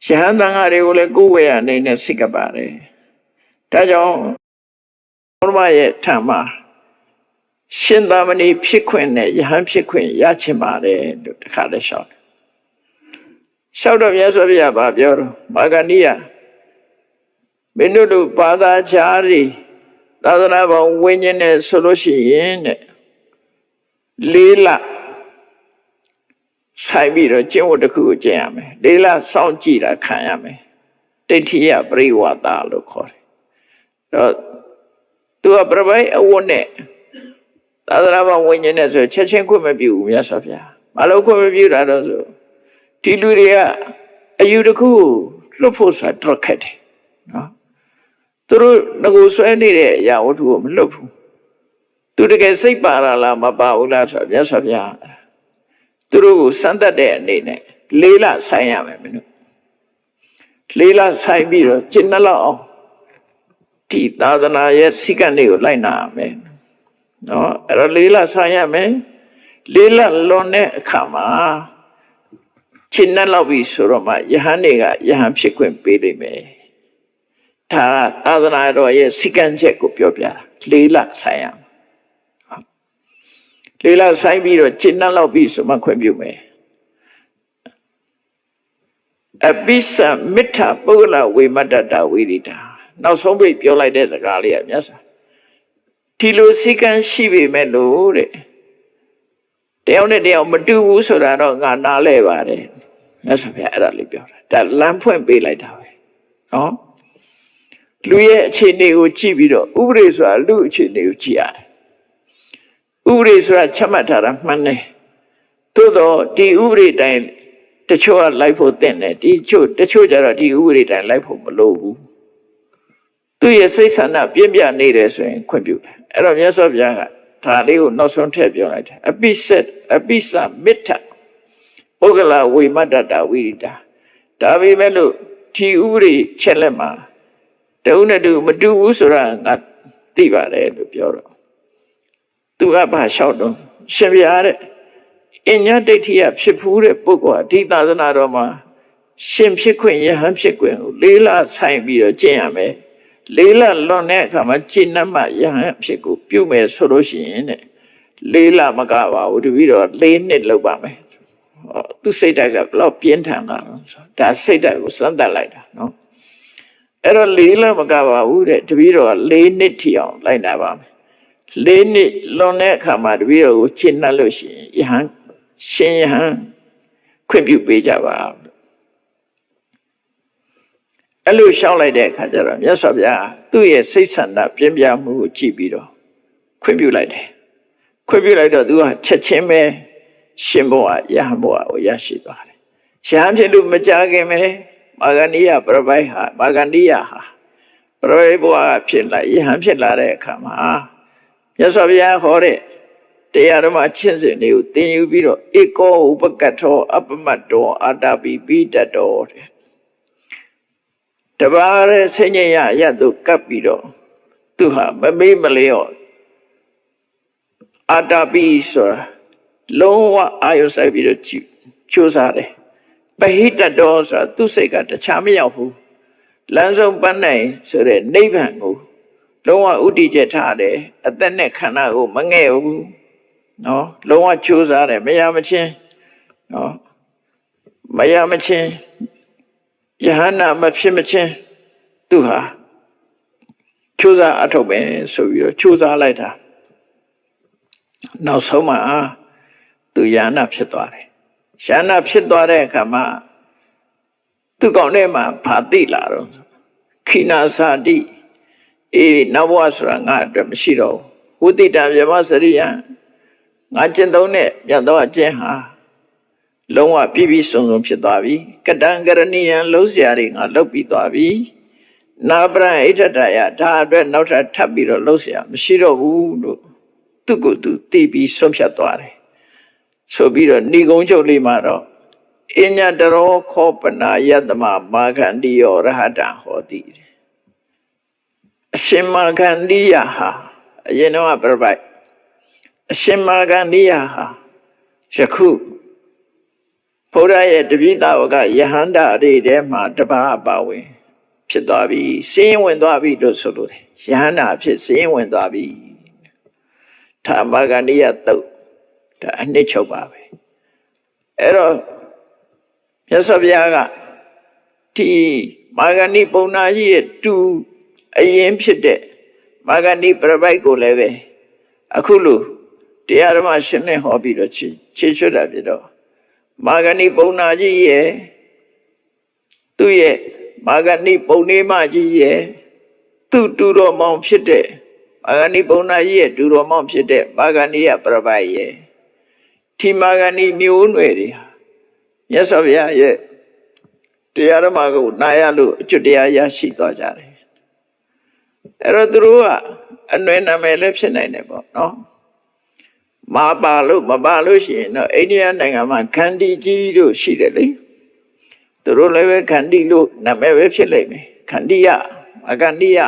ယဟန်သံဃာတွေကိုလည်းကိုးကွယ်ရအနေနဲ့စိတ်ကပ်ပါတယ်ဒါကြောင့်ဂေါတမရဲ့ထံမှာရှင်သာမဏေဖြစ်ခွင့်နဲ့ယဟန်ဖြစ်ခွင့်ရချင်ပါတယ်လို့တခါတည်းလျှောက်တော့မြတ်စွာဘုရားဗာပြောတော့မာဂန္ဓိယမင်းတို့ဘာသာခြားတွေသာသနာ့ဘောင်ဝိညာဉ်နဲ့ဆိုလို့ရှိရင်တဲ့၄ လဆိုင်ပြီးတော့ကျင့်ဝတ်တစ်ခုကိုကျင့်ရမယ်၄ လစောင့်ကြည့်တာခံရမယ်ဒိဋ္ဌိယပရိဝါဒလို့ခေါ်တယ်တော့သူကပြပိုက်အဝတ်နဲ့သာသနာ့ဘောင်ဝိညာဉ်နဲ့ဆိုချက်ချင်းခွင့်မပြုဘူးမြတ်စွာဘုရားမလို့ခွင့်မပြုတာတော့ဆိုဒီလူတွေကအယူတစ်ခုလွတ်ဖို့ဆိုတာတော့ခက်တယ်နော်သူတို့ငကိုဆွဲနေတဲ့အရာဝတ္ထုကိုမလွတ်ဘူးသူတကယ်စိတ်ပါလားမပါဘူးလားဆိုတော့မြတ်စွာဘုရားသူတို့ကိုစမ်းသပ်တဲ့အနေနဲ့၄ လဆိုင်ရမယ်မင်းတို့၄ လဆိုင်ပြီးတော့ကျင့်နှလောက်အောင်ဒီသာသနာရဲ့စိကံတွေကိုလိုက်နာရမယ်နော်အဲ့တော့၄ လဆိုင်ရမယ်၄ လလွန်တဲ့အခါမှာကျင့်နှလောက်ပြီဆိုတော့မှယဟန်တွေကယဟန်ဖြစ်ခွင့်ပေးလိမ့်မယ်ဒါသာသနာတော်ရဲ့စိကံချက်ကိုပြောပြတာ၄ လဆိုင်ရ၄ လဆိုင်ပြီးတော့ကျင့်နှလောက်ပြီဆိုမှခွင့်ပြုမယ်အပိစမိထပုဂ္ဂလဝေမတ္တတာဝိရိတာနောက်ဆုံးပြပြောလိုက်တဲ့စကားလေးကမြတ်စွာဒီလိုစိကံရှိပေမဲ့လို့တဲ့တယောက်နဲ့တယောက်မတူဘူးဆိုတာတော့ငါနားလဲပါတယ်မြတ်စွာဘုရားအဲ့ဒါလေးပြောတာဒါလမ်းဖွင့်ပေးလိုက်တာပဲနော်လူရဲ့အခြေအနေကိုကြည့်ပြီးတော့ဥပဒေဆိုတာလူအခြေအနေကိုကြည့်ရတယ်ဥပဒေဆိုတာချမှတ်ထားတာမှန်တယ်သို့တော့ဒီဥပဒေတိုင်းတချို့ကလိုက်ဖို့တင်တယ်တချို့ကျတော့ဒီဥပဒေတိုင်းလိုက်ဖို့မလိုဘူးသူရဲ့စိတ်ဆန္ဒပြင်းပြနေတယ်ဆိုရင်ခွင့်ပြုတယ်အဲ့တော့မြတ်စွာဘုရားကဒါလေးကိုနောက်ဆုံးထည့်ပြောလိုက်တယ်အပိစမိထပုဂ္ဂလဝေမတ္တတာဝိရိတာဒါပေမဲ့လို့ဒီဥပဒေချက်လက်မှာတဦးနဲ့တူမတူဘူးဆိုတာငါသိပါတယ်လို့ပြောတော့သူကဘာလျှောက်တော့ရှင်ဘုရားတဲ့အညဒိဋ္ဌိယဖြစ်ဖူးတဲ့ပုဂ္ဂိုလ်အဒီသာသနာတော်မှာရှင်ဖြစ်ခွင့်ယဟန်ဖြစ်ခွင့်ကို၄ လဆိုင်ပြီးတော့ကျင့်ရမယ်၄ လလွန်တဲ့အခါမှာကျင့်နှမှယဟန်ဖြစ်ကိုပြုမယ်ဆိုလို့ရှိရင်တဲ့၄ လမကပါဘူးတပည့်တော်၄ နှစ်လောက်ပါမယ်သူစိတ်ဓာတ်ကဘလောက်ပြင်းထန်တာလဲဒါစိတ်ဓာတ်ကိုစမ်းသပ်လိုက်တာနော်အဲ့တော့၄ လမကပါဘူးတဲ့တပည့်တော်၄ နှစ်ထိအောင်လိုက်နာပါမယ်၄ နှစ်လွန်တဲ့အခါမှာတပည့်တော်ကိုကျင့်နှလို့ရှိရင်ရှင်ယဟန်ခွင့်ပြုပေးကြပါအဲ့လိုရှောက်လိုက်တဲ့အခါကျတော့မြတ်စွာဘုရားသူ့ရဲ့စိတ်ဆန္ဒပြင်းပြမှုကိုကြည့်ပြီးတော့ခွင့်ပြုလိုက်တယ်ခွင့်ပြုလိုက်တော့သူကချက်ချင်းပဲရှင်ဘဝယဟန်ဘဝကိုရရှိသွားတယ်ယဟန်ဖြစ်လို့မကြခင်ပဲမာဂန္ဓိယပရပိုက်ဟာမာဂန္ဓိယဟာပရပိုက်ဘဝဖြစ်လာယဟန်ဖြစ်လာတဲ့အခါမှာမြတ်စွာဘုရားဟောတဲ့တရားဓမ္မချင့်စဉ်တွေကိုသင်ယူပြီးတော့ဧကောဥပကတ္ထောအပမတ္တောအာတပိပိတ္တောတဲ့တပါးရဲ့ဆင်းရဲရရတ်သူကပ်ပြီးတော့သူဟာမမေးမလျော့အာတပိဆိုတာလုံးဝအာယုစိုက်ပြီးတော့ကြိုးစားတယ်ပဟိတ္တောဆိုတာသူ့စိတ်ကတခြားမရောက်ဘူးလမ်းဆုံးပန်းနိုင်ဆိုတဲ့နိဗ္ဗာန်ကိုလုံးဝဥတည်ချက်ထားတယ်အသက်နဲ့ခန္ဓာကိုမငဲ့ဘူးနော်လုံးဝကြိုးစားတယ်မရမချင်းနော်မရမချင်းယဟန္တာမဖြစ်မချင်းသူဟာကြိုးစားအထုတ်ပဲဆိုပြီးတော့ကြိုးစားလိုက်တာနောက်ဆုံးမှာသူယဟန္တာဖြစ်သွားတယ်ယဟန္တာဖြစ်သွားတဲ့အခါမှာသူကောင်းထဲမှာဘာသိလာတော့ခိနာစာတိနောက်ဘဝဆိုတာငါအတွက်မရှိတော့ဘူးဝုတိတံဗြဟ္မစရိယငါကျင့်သုံးတဲ့မြတ်သောအကျင့်ဟာလုံးဝပြည့်ပြည့်စုံစုံဖြစ်သွားပြီကတံကရဏီယံလုံးစရာတွေငါလုပ်ပြီးသွားပြီနာပရဣဋ္ဌတယဒါအတွက်နောက်ထပ်ပြီးတော့လုပ်စရာမရှိတော့ဘူးလို့သူ့ကိုယ်သူသိပြီးဆုံးဖြတ်သွားတယ်ဆိုပြီးတော့ဏိဂုံးချုပ်လေးမှာတော့အညတရောခောပနာယတမမာခန္တိယောရဟတံဟောတိအရှင်မာခန္တိယဟာအရင်တော့ပြပိုက် အရှင်မာဂန္ဓိယဟာယခုဘုရားရဲ့တပိဿဝကယဟန္တာအရေးထဲမှာတပါးအပါဝင်ဖြစ်သွားပြီစင်းဝင်သွားပြီလို့ဆိုလို့ယဟန္တာဖြစ်စင်းဝင်သွားပြီထာမာဂန္ဓိယတုတ်ဒါအနှစ်ချုပ်ပါပဲအဲ့တော့မြတ်စွာဘုရားကဒီမာဂန္ဓိပုံနာကြီးရဲ့တူအရင်ဖြစ်တဲ့မာဂန္ဓိပြပိုက်ကိုလည်းပဲအခုလိုတရားဓမ္မရှင်းလင်းဟောပြီးတော့ခြေချွတ်တာပြတော့မာဂန္ဓိပုံနာကြီးရဲ့သူ့ရဲ့မာဂန္ဓိပုံနေမကြီးရဲ့သူ့တူတော်မောင်ဖြစ်တဲ့မာဂန္ဓိပုံနာကြီးရဲ့တူတော်မောင်ဖြစ်တဲ့မာဂန္ဓိယပြပိုက်ရဲ့ဒီမာဂန္ဓိမျိုးနွယ်တွေဟာမြတ်စွာဘုရားရဲ့တရားဓမ္မကိုနာရလို့အကျွတ်တရားရရှိသွားကြတယ်အဲ့တော့သူတို့ကအနွယ်နာမည်လည်းဖြစ်နိုင်တယ်ပေါ့နော်မပါလို့မပါလို့ရှိရင်တော့အိန္ဒိယနိုင်ငံမှာခန္တီကြီးတို့ရှိတယ်လေသူတို့လည်းပဲခန္တီလို့နာမည်ပဲဖြစ်လိမ့်မယ်ခန္တီယအခန္တီယ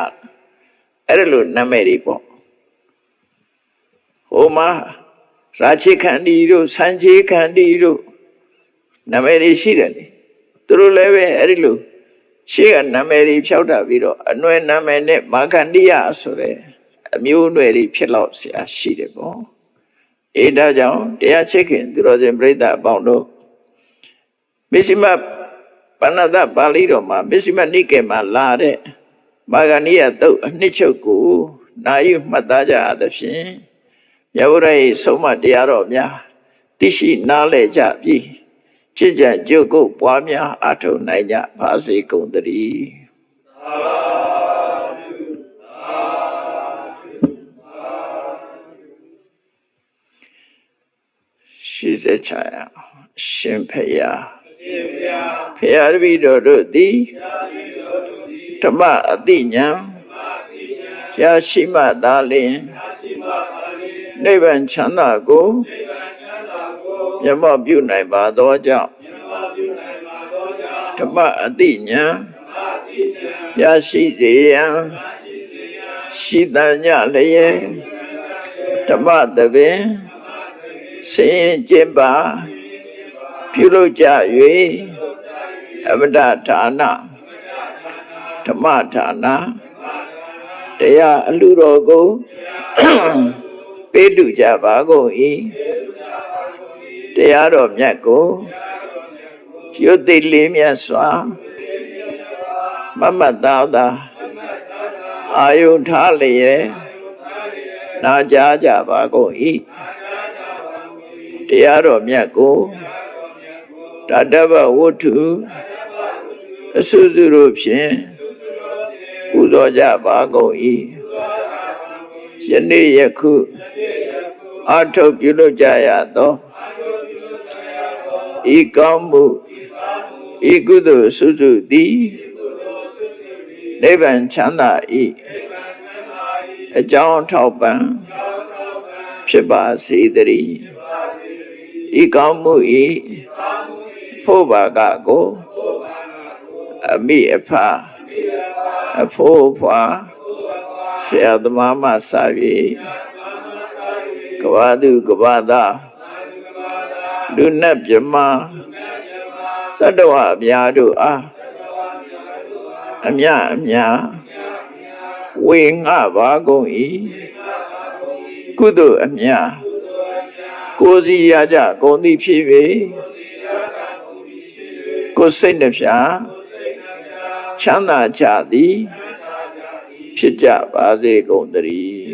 အဲ့လိုနာမည်တွေပေါ့ဟိုမှာရာချိခန္တီတို့စံချေခန္တီတို့နာမည်တွေရှိတယ်လေသူတို့လည်းပဲအဲ့ဒီလိုရှေ့ကနာမည်တွေဖြောက်တာပြီးတော့အနွယ်နာမည်နဲ့မာခန္တိယဆိုတဲ့အမျိုးအနွယ်တွေဖြစ်တော့ဆရာရှိတယ်ပေါ့အေးဒါကြောင့်တရားချစ်ခင်သူတော်စင်ပြိဿအပေါင်းတို့မစ္စည်းမပဏ္ဏတပါဠိတော်မှာမစ္စည်းမနိကေမှာလာတဲ့မာဂန္ဓိယတုတ်အနှစ်ချုပ်ကိုနာယူမှတ်သားကြရသဖြင့်မြတ်ဗုဒ္ဓရဲ့ဆုံးမတရားတော်များသိရှိနားလည်ကြပြီးချစ်ကြကြုတ်ကိုပွားများအားထုတ်နိုင်ကြပါစေကုန်သတည်းရှိစေချာရှင်ဖယားဖယားတပည့်တော်တို့သည်ဓမ္မအတိညာရရှိမှသာလျှင်နိဗ္ဗာန်ချမ်းသာကိုမျက်မှောက်ပြုနိုင်ပါသောကြောင့်ဓမ္မအတိညာရရှိစေရန်ရှိတန်ကြလျက်ဓမ္မသဘင်ဆင်းကျင့်ပါပြုလုပ်ကြ၍အမတဌာနဓမ္မဌာနတရားအလှတော်ကိုပေးတူကြပါကုန်၏တရားတော်မြတ်ကိုရွတ်သိလေးမြတ်စွာမမတ်သားသာအာယုထားလျက်နာကြားကြပါကုန်၏တရားတော်မြတ်ကိုတတ္တဗဝတ္ထုအစုစုတို့ဖြင့်ပူဇော်ကြပါကုန်၏ယနေ့ယခုအထုပ်ပြုလုပ်ကြရသောဤကောင်းမှုဤကုသိုလ်စုစုသည်နိဗ္ဗာန်ချမ်းသာ၏အကြောင်းထောက်ပံ့ဖြစ်ပါစေတည်းဤကောင်းမှုဤဖို့ဘာကကိုအမိအဖအဖို့ဖွာဆရာသမားမှစ၍ကဘာသူကဘာသာလူနဲ့မြမတတ္တဝအများတို့အားအမြအများဝေငှပါကုန်၏ကုသိုလ်အများကိုယ်စီရကြကုန်သည်ဖြစ်၍ကိုယ်စိတ်နှဖျားချမ်းသာကြသည်ဖြစ်ကြပါစေကုန်သတည်း